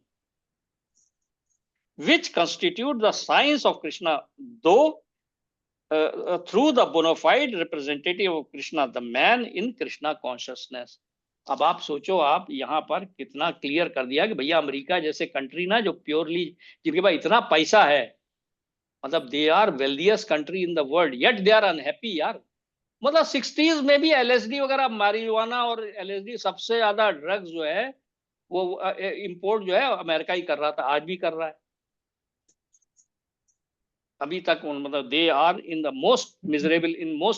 which constitute the science of Krishna, though through the bona fide representative of Krishna, the man in Krishna consciousness. अब आप सोचो, आप यहाँ पर कितना clear कर दिया कि भैया अमेरिका जैसे कंट्री ना, जो प्योरली जिनके पास इतना पैसा है, मतलब they are wealthiest country in the world, yet they are unhappy यार। मतलब 60s में भी एलएसडी वगैरह, मारिजुआना और एलएसडी, सबसे ज्यादा ड्रग्स जो है वो इंपोर्ट जो है अमेरिका ही कर रहा था, आज भी कर रहा है अभी तक। मतलब they are in the most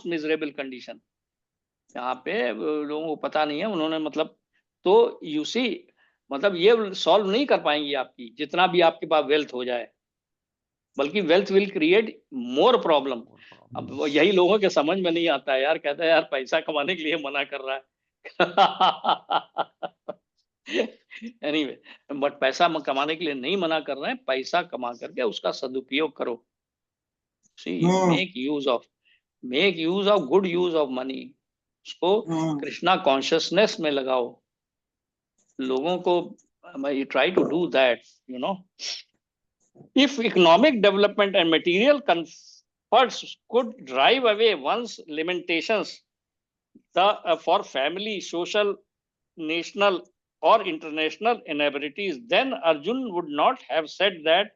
miserable condition. यहाँ पे लोगों को पता नहीं है, उन्होंने मतलब, तो यू सी, मतलब ये सॉल्व नहीं कर पाएंगी आपकी जितना भी आपके पास वेल्थ हो जाए, बल्कि wealth will create more problem. अब यही लोगों के समझ में नहीं आता है यार, कहते हैं यार पैसा कमाने के लिए मना कर रहा है। एनीवे, बट पैसा कमाने के लिए नहीं मना कर रहे हैं, पैसा कमा करके उसका सदुपयोग करो। See, make use of good use of money, उसको कृष्णा कॉन्शियसनेस में लगाओ। लोगों को try to do that, you know. If economic development and material comforts could drive away one's limitations, for family, social, national, or international inabilities, then Arjun would not have said that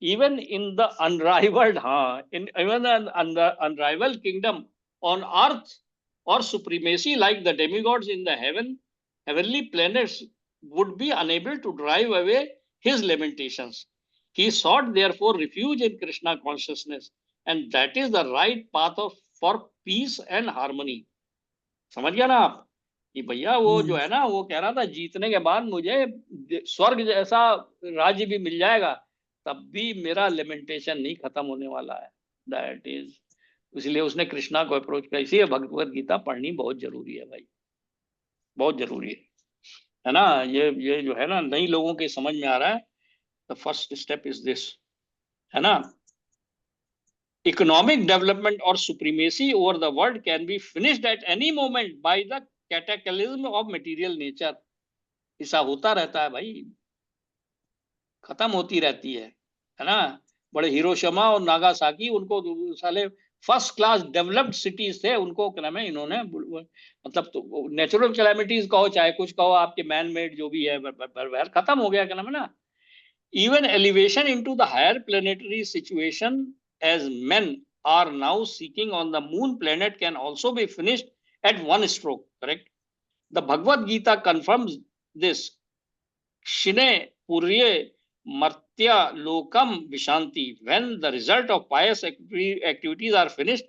even in the unrivaled, unrivaled kingdom on earth or supremacy like the demigods in the heavenly planets would be unable to drive away his limitations. He sought therefore refuge in Krishna consciousness, and that is the right path for peace and harmony. समझ गया ना आप? कि भैया वो जो है ना, वो कह रहा था जीतने के बाद मुझे स्वर्ग जैसा राज्य भी मिल जाएगा, तब भी मेरा लिमिटेशन नहीं खत्म होने वाला है। दैट इज, इसलिए उसने कृष्णा को अप्रोच किया। इसीलिए भगवत गीता पढ़नी बहुत जरूरी है भाई, बहुत जरूरी है ना। ये जो है ना, नई लोगों के समझ में आ रहा है। The first step is this, है ना। इकोनॉमिक डेवलपमेंट और supremacy over the world can be finished at any moment by the cataclysm of material nature. ऐसा होता रहता है भाई, खत्म होती रहती है ना। बड़े हिरोशिमा और नागासाकी, उनको साले फर्स्ट क्लास डेवलप्ड सिटीज थे, उनको क्या नाम है इन्होंने, मतलब तो नेचुरल कैलेमिटीज कहो चाहे कुछ कहो, आपके मैन मेड जो भी है, खत्म हो गया, क्या नाम है ना। Even elevation into the higher planetary situation, as men are now seeking on the moon planet, can also be finished at one stroke. Correct? The Bhagavad Gita confirms this. Shine Purye Martya Lokam Vishanti. When the result of pious activities are finished,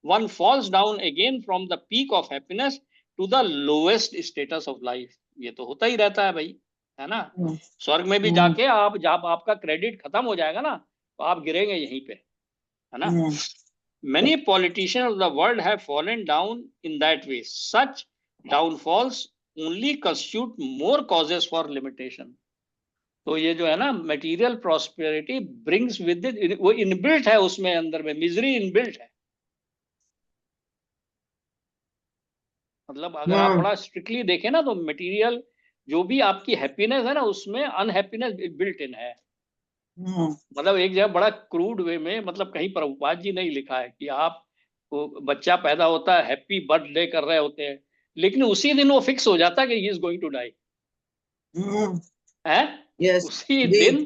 one falls down again from the peak of happiness to the lowest status of life. ये तो होता ही रहता है भाई, है ना। स्वर्ग में भी जाके आप, जब आपका क्रेडिट खत्म हो जाएगा ना, तो आप गिरेंगे यहीं पे, है ना। Many politicians of the world have fallen down in that way. Such downfalls only constitute more causes for limitation. तो ये जो है ना, material prosperity brings with it, वो इनबिल्ट है उसमें, अंदर में मिजरी इनबिल्ट है। मतलब अगर आप बड़ा स्ट्रिक्टली देखें ना, तो मटेरियल जो भी आपकी हैप्पीनेस है ना, उसमें अनहैप्पीनेस बिल्ट इन है। मतलब एक जगह बड़ा क्रूड वे में, मतलब कहीं प्रभुपाद जी ने ही लिखा है कि आप को बच्चा पैदा होता है, हैप्पी बर्थडे कर रहे होते हैं, लेकिन उसी दिन वो फिक्स हो जाता है कि ही इज गोइंग टू डाई, है उसी दिन,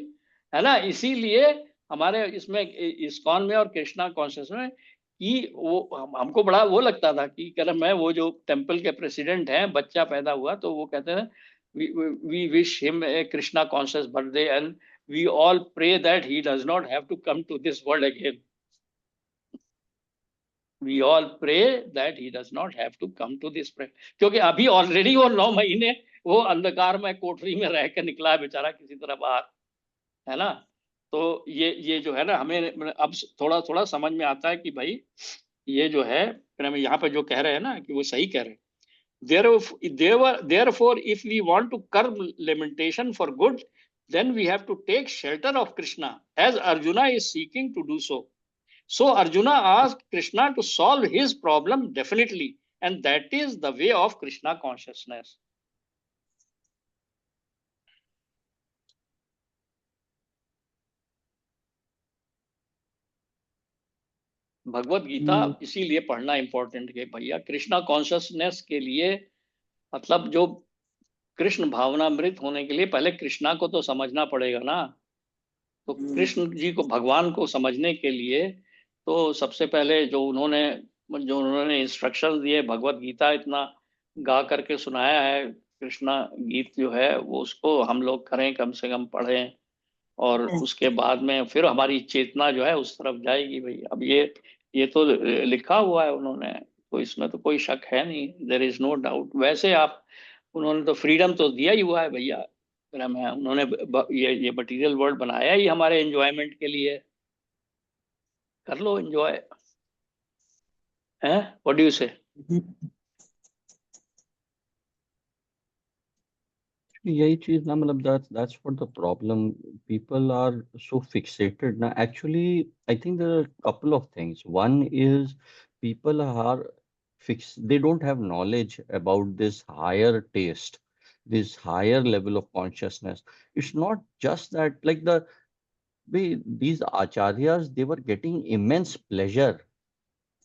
है ना। इसीलिए हमारे इसमें इस्कॉन में और कृष्णा कॉन्शियस में, कि वो हमको बड़ा वो लगता था कि कल मैं, वो जो टेम्पल के प्रेसिडेंट हैं, बच्चा पैदा हुआ तो वो कहते हैं we wish him a Krishna conscious birthday and we all pray that he does not have to come to this world again. We all pray that he does not have to come to this, क्योंकि अभी already वो 9 महीने वो अंधकार में कोठरी में रह के निकला है बेचारा किसी तरह बाहर, है ना। तो ये जो है ना, हमें अब थोड़ा थोड़ा समझ में आता है कि भाई ये जो है, फिर हमें यहाँ पे जो कह रहे हैं ना, कि वो सही कह रहे हैं। Therefore, if we want to curb lamentation for good, then we have to take shelter of Krishna, as Arjuna is seeking to do so. So Arjuna asked Krishna to solve his problem definitely, and that is the way of Krishna consciousness. Bhagavad Gita इसीलिए पढ़ना important है भैया, Krishna consciousness के लिए। मतलब जो कृष्ण भावनामृत होने के लिए पहले कृष्णा को तो समझना पड़ेगा ना। तो कृष्ण जी को, भगवान को समझने के लिए तो सबसे पहले जो उन्होंने इंस्ट्रक्शन दिए, भगवत गीता इतना गा करके सुनाया है, कृष्णा गीत जो है वो, उसको हम लोग करें, कम से कम पढ़ें, और उसके बाद में फिर हमारी चेतना जो है उस तरफ जाएगी भाई। अब ये तो लिखा हुआ है उन्होंने, तो इसमें तो कोई शक है नहीं, देयर इज नो डाउट। वैसे आप, उन्होंने तो फ्रीडम तो दिया ही हुआ है भैया, उन्होंने ये मटेरियल वर्ल्ड बनाया ही हमारे एंजॉयमेंट के लिए। कर लो एंजॉय, है व्हाट डू यू से। यही चीज ना, मतलब that's what the problem, people are so fixated now. Actually, I think there are a couple of things. One is people are fixed, they don't have knowledge about this higher taste, this higher level of consciousness. It's not just that, like these acharyas, they were getting immense pleasure.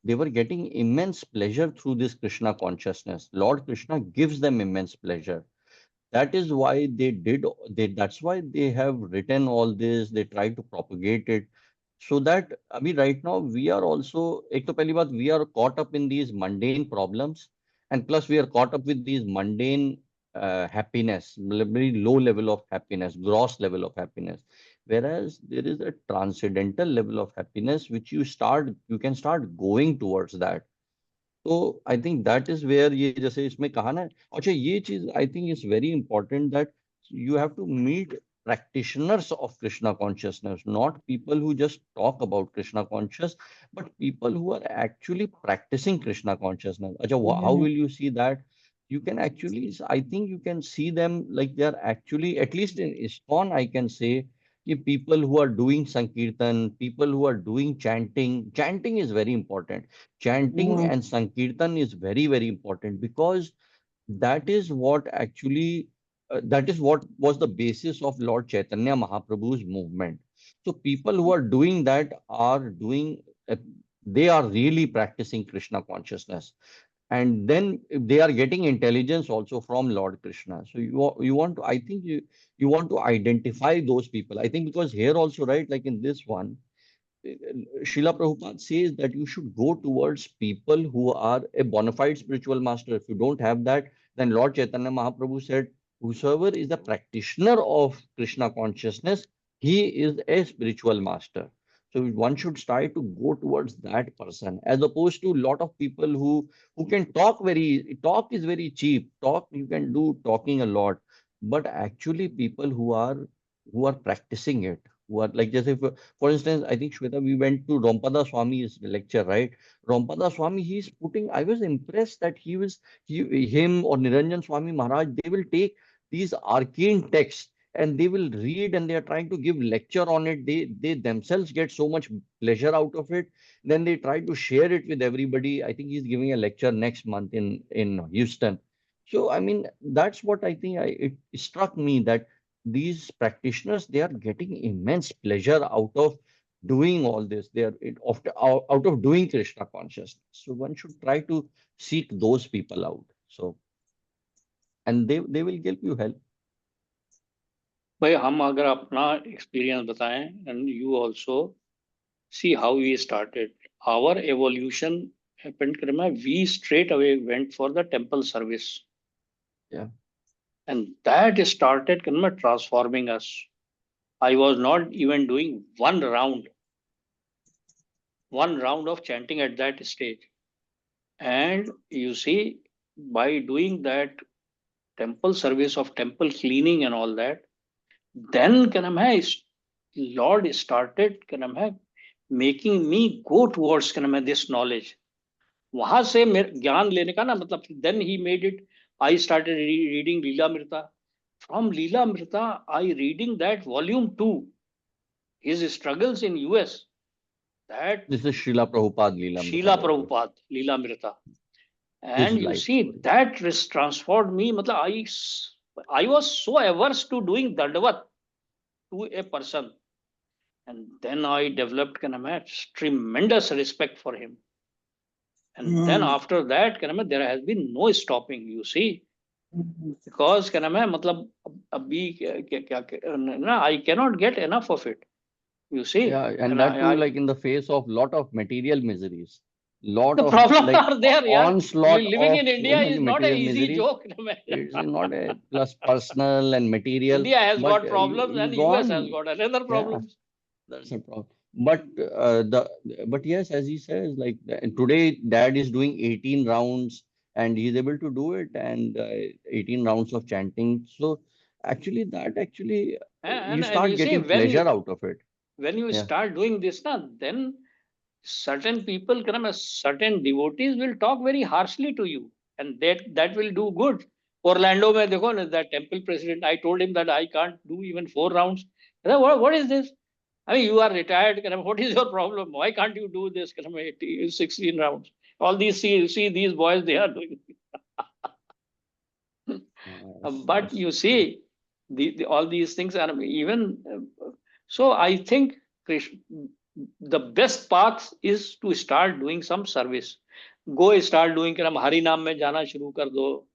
They were getting immense pleasure through this Krishna consciousness. Lord Krishna gives them immense pleasure. That is why that's why they have written all this. They try to propagate it, so that I mean, right now we are also, ek to pehli baat, we are caught up in these mundane problems, and plus we are caught up with these mundane happiness, very low level of happiness, gross level of happiness. Whereas there is a transcendental level of happiness which you can start going towards that. तो I think that is where ये जैसे इसमें कहा ना, अच्छा ये चीज I think is very important that you have to meet practitioners of Krishna consciousness, not people who just talk about Krishna conscious, but people who are actually practicing Krishna consciousness. Acha, how will you see that? You can actually, I think you can see them like they are actually, at least in ISKCON, I can say, people who are doing Sankirtan, people who are doing chanting. Chanting is very important. Chanting and Sankirtan is very, very important because that is what actually that is what was the basis of Lord Chaitanya Mahaprabhu's movement. So people who are doing that are doing they are really practicing Krishna consciousness, and then they are getting intelligence also from Lord Krishna. So you want to, I think you want to identify those people. I think because here also, right, like in this one, Srila Prabhupada says that you should go towards people who are a bona fide spiritual master. If you don't have that, then Lord Chaitanya Mahaprabhu said, whosoever is a practitioner of Krishna consciousness, he is a spiritual master. So one should try to go towards that person, as opposed to a lot of people who can talk is very cheap. Talk, you can do talking a lot, but actually people who are practicing it, who are like just if for instance, I think Shweta, we went to Rompada Swami's lecture, right? Rompada Swami, he's putting. I was impressed that him or Niranjan Swami Maharaj, they will take these arcane texts and they will read and they are trying to give lecture on it. They themselves get so much pleasure out of it. Then they try to share it with everybody. I think he's giving a lecture next month in Houston. So I mean, that's what I think. It struck me that these practitioners, they are getting immense pleasure out of doing all this. They are out of doing Krishna consciousness. So one should try to seek those people out. So and they will help. भाई हम अगर अपना experience बताएं, and you also see how we started our evolution happened karma, we straight away went for the temple service, Yeah. and that started karma transforming us. I was not even doing one round of chanting at that stage. And you see, by doing that temple service of temple cleaning and all that, then Lord started making me go towards this knowledge. वहां से ज्ञान लेने का ना मतलब, then he made it. I started reading Leela Mrita. From Leela Mrita, I reading that volume 2, his struggles in US. That This is Srila Prabhupada Leelamrita Srila volume, Prabhupada, Leela Mrita. And his you life see, story. that transformed me. I was so averse to doing Dandavat to a person. And then I developed tremendous respect for him. And then after that, there has been no stopping, you see. Because मतलब अभी I cannot get enough of it, you see. Yeah, and that too, like in the face of lot of material miseries, lot The of problems like are there, yeah. onslaught Living of in so India many is not an material easy miseries. joke. It's not a plus personal and material, India has but got you problems you and go US has on. got another Yeah, problems. that's a problem. But but yes, as he says, like today, Dad is doing 18 rounds and he's able to do it, and 18 rounds of chanting. So actually, that actually you And start you see, getting pleasure out of it. when you Yeah. start doing this, then certain people, certain devotees will talk very harshly to you, and that will do good. Orlando mein dekho na, that temple president, I told him that I can't do even 4 rounds. What is this? I mean, you are retired. What is your problem? Why can't you do this? 16 rounds. All these, see these boys, they are doing. But Yes. you see, all these things are even. So I think the best path is to start doing some service. Go start doing Hari नाम में जाना शुरू कर दो,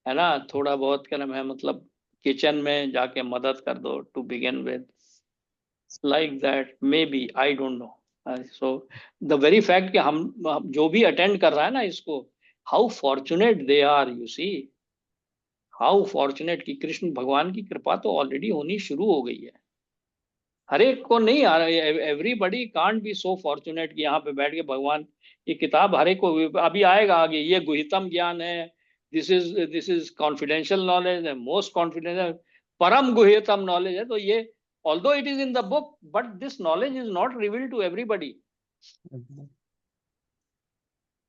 है ना? थोड़ा बहुत मतलब किचन में जाके मदद कर दो to begin with, like that. Maybe I don't know. So the very fact कि हम जो भी attend कर रहा है ना इसको, how fortunate they are, you see. How fortunate कि कृष्ण भगवान की कृपा तो ऑलरेडी होनी शुरू हो गई है. हर एक को नहीं आ रहा है. Everybody can't be so fortunate कि यहाँ पे बैठ के भगवान ये किताब हर एक को अभी आएगा आगे, ये गुहितम ज्ञान है, दिस इज कॉन्फिडेंशियल नॉलेज है, मोस्ट कॉन्फिडेंशियल, परम गुह्यतम नॉलेज है। तो ये although it is in the book, but this knowledge is not revealed to everybody.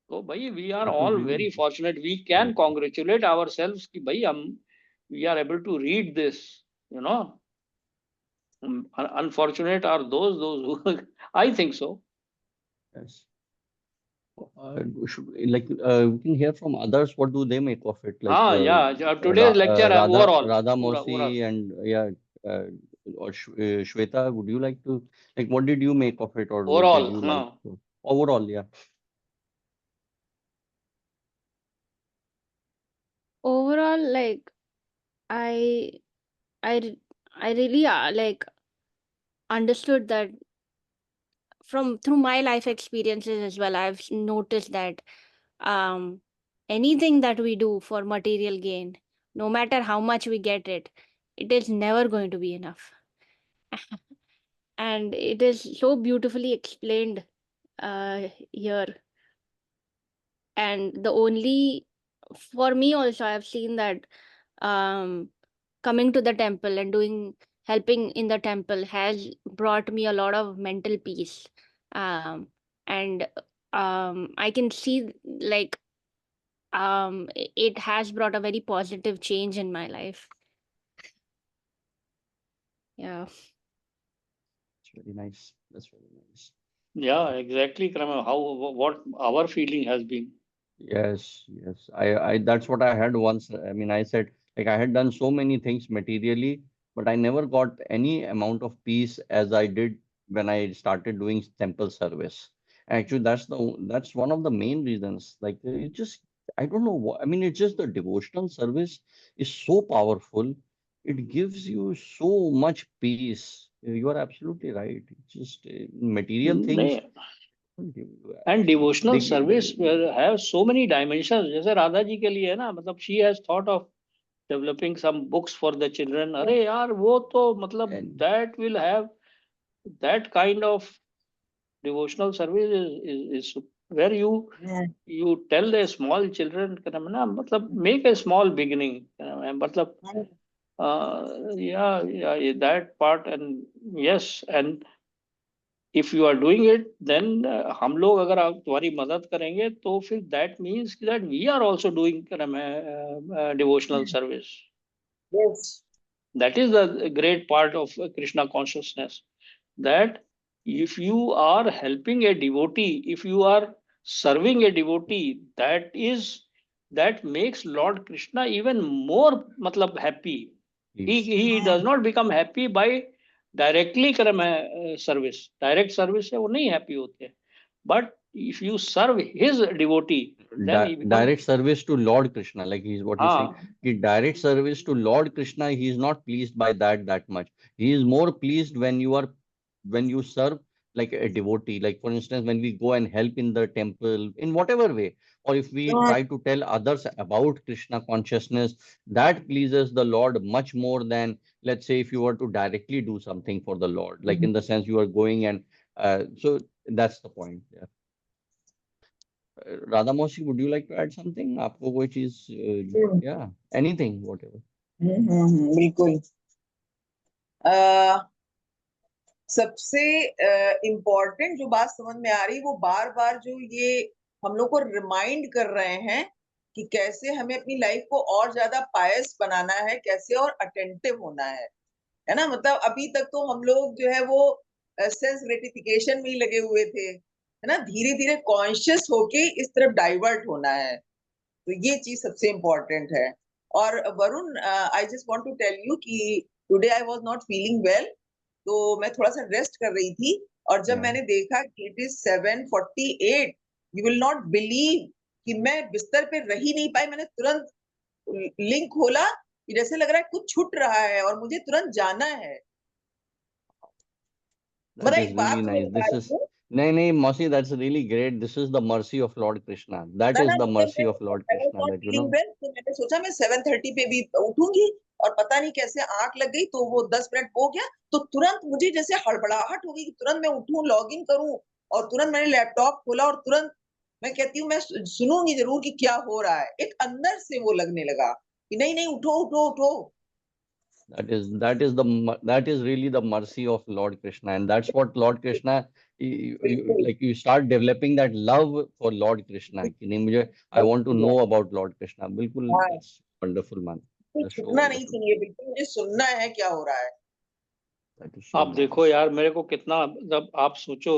तो भाई we are It will all reveal. Very fortunate, we can congratulate ourselves कि भाई हम we are able to read this, you know. Unfortunate are those who I think so. Yes. We can hear from others. What do they make of it? Like Yeah, today's lecture overall, Radha pura. Mosi and yeah, uh, or Shweta. Would you like to like? What did you make of it, or what did Overall, you like to, overall? Yeah. Overall, like I I I really like understood that from through my life experiences as well. I've noticed that um anything that we do for material gain, no matter how much we get it, it is never going to be enough. And it is so beautifully explained here. And the only, for me also, I've seen that um coming to the temple and doing helping in the temple has brought me a lot of mental peace. And I can see like it has brought a very positive change in my life. Yeah. It's very nice. That's very nice. Yeah, exactly, Krama. How what our feeling has been. Yes, yes. I that's what I had once. I mean, I said like I had done so many things materially, but I never got any amount of peace as I did when I started doing temple service. Actually, that's one of the main reasons. Like it just I don't know what I mean. It's just the devotional service is so powerful. It gives you so much peace. You are absolutely right. It's just material things नहीं, don't give you and actually. devotional service will have so many dimensions. जैसे राधा जी के लिए है ना, मतलब she has thought of developing some books for the children. अरे यार वो तो मतलब And that will have that kind of devotional service is where you tell the small children ना, मतलब make a small beginning, मतलब yeah, that part. And yes, and if you are doing it, then हम लोग अगर आप तुम्हारी मदद करेंगे तो फिर that means that we are also doing devotional service. Yes. That is the great part of Krishna consciousness, that if you are helping a devotee, if you are serving a devotee, that makes Lord Krishna even more matlab happy. please. He does not become happy by directly service. Direct service से वो नहीं happy होते, but if you serve his devotee, then he becomes, Direct service to Lord Krishna, like he's what he's saying. हाँ, Direct service to Lord Krishna, he is not pleased by that much. He is more pleased when you serve like a devotee. Like for instance, when we go and help in the temple in whatever way, or if we try to tell others about Krishna consciousness, that pleases the Lord much more than, let's say, if you were to directly do something for the Lord, like in the sense you are going and so that's the point. Yeah. Radha Moshi, would you like to add something? आपको कोई चीज yeah, anything, whatever. बिल्कुल। सबसे important जो बात समझ में आ रही, वो बार बार जो ये हम लोग को रिमाइंड कर रहे हैं कि कैसे हमें अपनी लाइफ को और ज्यादा पायस बनाना है, कैसे और अटेंटिव होना है ना। मतलब अभी तक तो हम लोग जो है वो सेंस ग्रेटिफिकेशन में ही लगे हुए थे, है ना। धीरे धीरे कॉन्शियस होके इस तरफ डाइवर्ट होना है, तो ये चीज सबसे इम्पोर्टेंट है। और Varun, I just want to tell you कि today I was not feeling well, तो मैं थोड़ा सा रेस्ट कर रही थी, और जब मैंने देखा कि it is 7:48, you will not believe कि मैं बिस्तर पे रह ही नहीं पाई। मैंने तुरंत लिंक खोला कि जैसे लग रहा है कुछ छूट रहा है और मुझे तुरंत जाना है। That एक is really बात तुम्हें nice. बता This रही is हूँ, नहीं Mosi, that's really great. This is the mercy of Lord Krishna. That ना is ना the जब mercy of Lord मैं Krishna, not that you feeling know. Well, तो मैंने सोचा मैं 7:30 पे भी उठूंगी, और पता नहीं कैसे आंख लग गई, तो वो 10 मिनट हो गया, तो तुरंत मुझे जैसे हड़बड़ाहट हो गई कि तुरंत मैं उठूं, लॉग इन करूं, और तुरंत मैंने लैपटॉप खोला और तुरंत मैं कहती हूँ मैं सुनूंगी जरूर कि क्या हो रहा है, एक अंदर से वो लगने लगा कि नहीं नहीं, उठो उठो उठो। That is really the mercy of Lord Krishna, and that's what Lord Krishna, बिल्कुल। like you start developing that love for Lord Krishna कि नहीं मुझे, I want to know about Lord Krishna. बिल्कुल, हाँ, that's wonderful, man. बिल्कुल That's so छुपना नहीं wonderful. चाहिए, बिल्कुल मुझे सुनना है क्या हो रहा है। That is so आप देखो nice. यार, मेरे को कितना, जब आप सोचो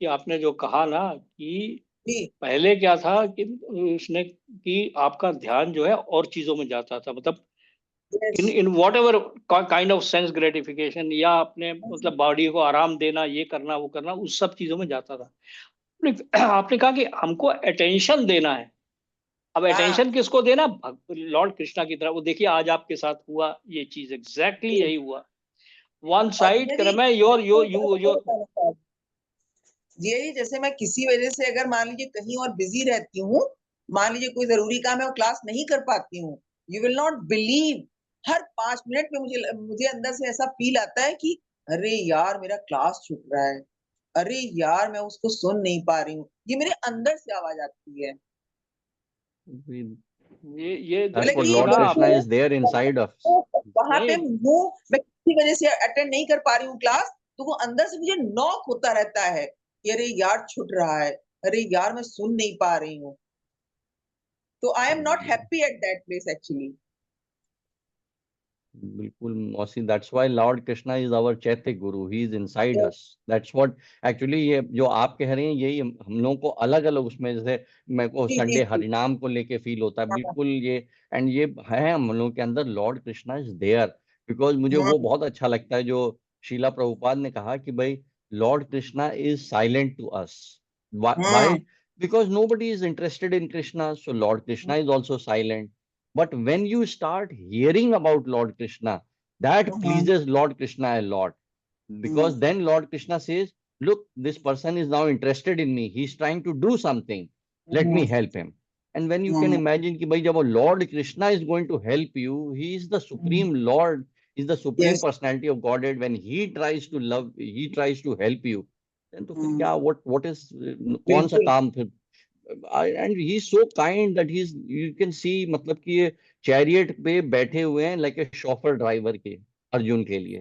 कि आपने जो कहा ना कि जी। पहले क्या था कि उसने कि आपका ध्यान जो है और चीजों में जाता था, मतलब yes. In what ever kind of sense gratification, या अपने मतलब बॉडी को आराम देना, ये करना वो करना, उस सब चीजों में जाता था। आपने कहा कि हमको अटेंशन देना है। अब हाँ अटेंशन किसको देना? लॉर्ड कृष्णा की तरफ। वो देखिए आज आपके साथ हुआ ये चीज, एग्जैक्टली जी। यही हुआ। वन और साइड यदि क्रम है योर योर यू योर। ये जैसे मैं किसी वजह से अगर मान लीजिए कहीं और बिजी रहती हूँ, मान लीजिए कोई जरूरी काम है, वो क्लास नहीं कर पाती हूँ, you will not believe, her 5 minute में मुझे मुझे अंदर से ऐसा फील आता है कि अरे यार मेरा क्लास छूट रहा है, अरे यार मैं उसको सुन नहीं पा रही हूँ, ये मेरे अंदर से आवाज आती है। We- ये That's मतलब what देखिए कि ना Lord आप। Krishna is there inside us. वहां पे नहीं, हूँ, मैं किसी वजह से अटेंड नहीं कर पा रही हूँ क्लास, तो वो अंदर से मुझे नॉक होता रहता है कि अरे यार छूट रहा है, अरे यार मैं सुन नहीं पा रही हूँ। तो I am not happy at that place actually. बिल्कुल मौसी, that's why lord Krishna is our chaitya guru, he is inside us. That's what actually, ये जो आप कह रहे हैं यही हम लोगों को अलग अलग उसमें, जैसे मेरे को जी जी संडे जी। हरिनाम को लेके फील होता है, हाँ बिल्कुल ये। एंड ये है हम लोगों के अंदर, lord Krishna is there. Because मुझे हाँ। वो बहुत अच्छा लगता है जो शीला प्रभुपाद ने कहा कि भाई lord Krishna is silent to us. हाँ। Why? Because nobody is interested in Krishna, so Lord Krishna is also silent. But when you start hearing about Lord Krishna, that हाँ। pleases Lord Krishna a lot. Because then Lord Krishna says, look, this person is now interested in me, he's trying to do something, let me help him. And when you can imagine कि भाई जब वो Lord Krishna is going to help you, he is the supreme Lord, is the supreme yes. personality of Godhead. When he tries to love, he tries to help you, then तो फिर क्या, what is, कौन सा बिल्कुल। काम फिर? And he's so kind that he's, you can see, मतलब कि ये चैरियट पे बैठे हुए हैं लाइक ए शॉफर ड्राइवर के, अर्जुन के लिए।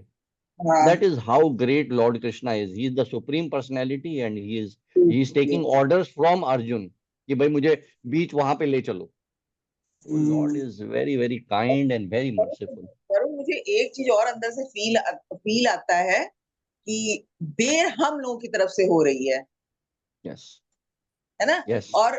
हाँ। That is how great Lord Krishna is. He is the supreme personality, and he is taking orders from Arjun कि भाई मुझे बीच वहां पे ले चलो। So Lord is very very kind and very merciful. पर मुझे एक चीज और अंदर से फील आता है कि देर हम लोगों की तरफ से हो रही Yes, है ना। yes. और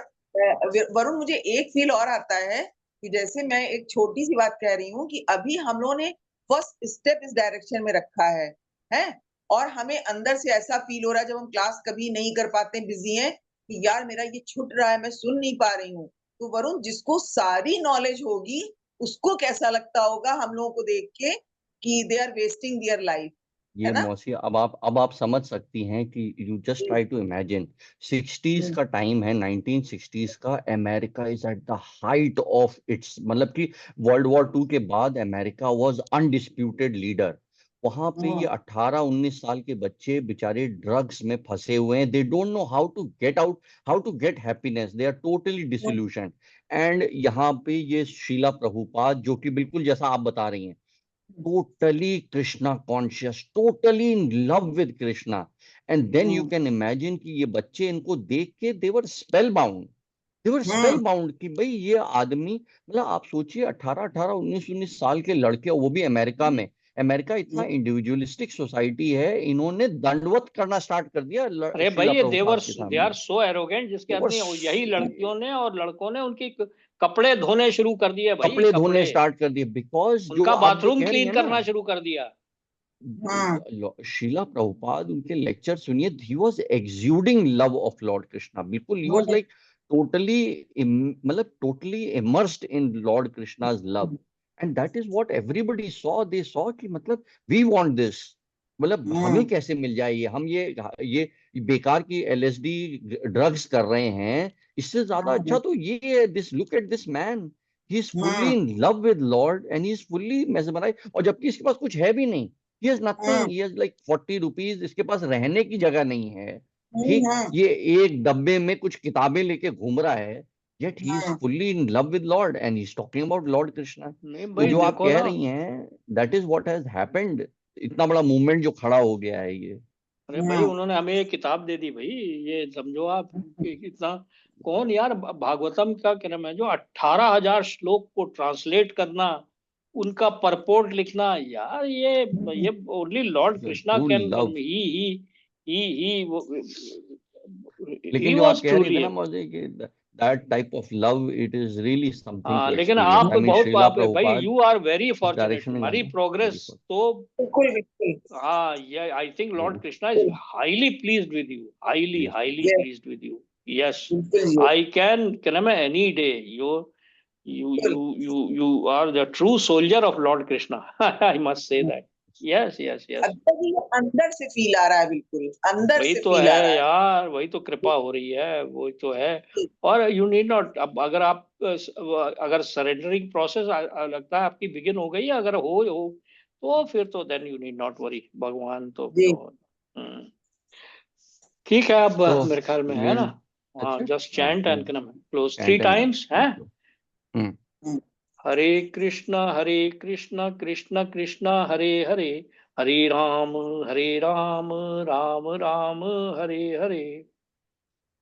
वरुण मुझे एक फील और आता है कि जैसे मैं एक छोटी सी बात कह रही हूँ कि अभी हम लोगों ने फर्स्ट स्टेप इस डायरेक्शन में रखा है। और हमें अंदर से ऐसा फील हो रहा है जब हम क्लास कभी नहीं कर पाते, बिजी हैं, कि यार मेरा ये छूट रहा है, मैं सुन नहीं पा रही हूँ। तो वरुण जिसको सारी नॉलेज होगी उसको कैसा लगता होगा हम लोगों को देख के कि they are wasting their life, है ये ना। मौसी, अब आप समझ सकती हैं कि you just try to imagine, 60s का टाइम है, 1960s का, America is at the height of its, मतलब कि वर्ल्ड वॉर 2 के बाद अमेरिका वाज अनडिस्प्यूटेड लीडर। वहां पे ये 18-19 साल के बच्चे बेचारे ड्रग्स में फंसे हुए हैं, they don't know how to get out, how to get happiness, they are totally disillusion. And यहाँ पे ये शीला प्रभुपाद, जो कि बिल्कुल जैसा आप बता रही हैं, totally Krishna conscious, totally in love with Krishna. And then you can imagine कि ये बच्चे इनको देख के they were spellbound. They were spellbound कि भाई ये आदमी, मतलब आप सोचिए 18-18, 19-19 साल के लड़के, वो भी अमेरिका में। अमेरिका इतना इंडिविजुअलिस्टिक सोसाइटी है, इन्होंने दंडवत करना स्टार्ट कर दिया अरे भाई शीला ये प्रभुपाद के दे आर सामने। सो एरोगेंट, जिसके They were आदमी यही लड़कियों ने और लड़कों ने उनकी कपड़े धोने शुरू कर दिए भाई, कपड़े धोने कपड़े, स्टार्ट कर दिए, बिकॉज जो उनका आप जो बाथरूम कह रही क्लीन है ना, करना शुरू कर दिया। शीला प्रभुपाद, उनके लेक्चर सुनिए, he was exuding love of lord Krishna, बिल्कुल ही वाज लाइक टोटली, मतलब totally immersed in lord Krishna's love. And that is what everybody saw, they saw कि मतलब वी वांट दिस, मतलब हमें कैसे मिल जाए ये, हम ये बेकार की एलएसडी ड्रग्स कर रहे हैं, इससे ज्यादा अच्छा तो ये, this, look at this man, he is fully in love with Lord and he is fully mesmerised. और जबकि इसके पास कुछ है भी नहीं, he has nothing, he has like 40 rupees, इसके पास रहने की जगह नहीं है, कि ये एक डब्बे में कुछ किताबें लेके घूम रहा है, yet he is fully in love with Lord and he's talking about Lord Krishna. नहीं तो भाई जो आप देखो कह ना, रही हैं, that is what has happened. इतना बड़ा मूवमेंट जो खड़ा हो गया है ये। अरे भाई उन्होंने हमें ये किताब दे दी भाई, ये समझो आप कि कितना, कौन यार भागवतम का क्या नाम है, जो 18,000 श्लोक को ट्रांसलेट करना, उनका परपोर्ट लिखना, यार ये only lord Krishna true can love. He लेकिन जो आप वाज कह रही थी ट्रूली। ना मौसी कि that type of love, it is really something हाँ टू लेकिन एक्सपीरियंस। आप आई मीन बहुत श्रीला भाई प्रभुपाद यू आर वेरी इस फॉर्चुनेट, डायरेक्शन में तुम्हारी जाना वेरी प्रोग्रेस फॉर। तो, बिल्कुल बिल्कुल। हाँ ये I think Lord true. Krishna is highly pleased with you, highly yes highly Yes, pleased with you. Yes, बिल्कुल आई कैन मैं any day you are the true soldier of Lord Krishna. I must say that. Yes, yes, yes. अंदर ही अंदर से feel आ रहा है, बिल्कुल अंदर वही से तो फील आ है रहा यार, वही तो कृपा हो रही है, वही तो है। है। और यू नीड नॉट, अब अगर आप अगर सरेंडरिंग प्रोसेस लगता है आपकी बिगिन हो गई है, अगर हो तो फिर तो then you need not worry, भगवान तो जी हम्म, ठीक है। अब तो मेरे ख्याल में है विल, ना, हाँ अच्छा जस्ट हाँ chant will and close three chant and times है। हम्म। हरे हरे कृष्णा कृष्णा कृष्णा हरे हरे, हरे राम राम राम हरे हरे।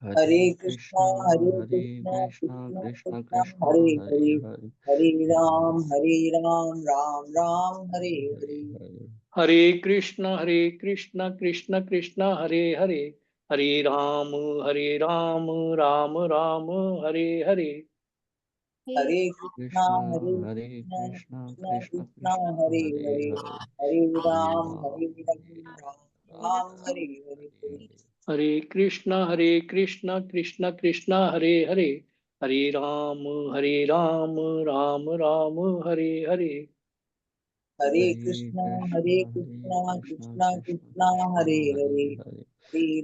हरे हरे कृष्णा कृष्णा कृष्णा कृष्णा कृष्णा कृष्णा कृष्णा हरे हरे हरे, हरे, हरे हरे राम राम राम हरे हरे हरे। हरे। हरे कृष्णा कृष्णा कृष्णा हरे हरे, हरे राम राम राम हरे हरे। हरे कृष्णा हरे कृष्णा कृष्णा कृष्णा कृष्णा कृष्णा कृष्णा हरे हरे हरे, हरे, हरे हरे राम राम हरे राम राम राम हरे हरे। हरे हरे। हरे कृष्णा कृष्णा कृष्णा हरे हरे, हरे राम राम राम हरे हरे। हरे हरे कृष्णा कृष्णा कृष्णा कृष्णा कृष्णा कृष्णा हरे हरे हरे, हरे, हरे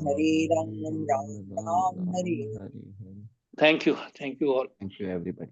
हरे राम राम राम राम हरे राम हरे। Hare Hare. Thank you all. Thank you everybody.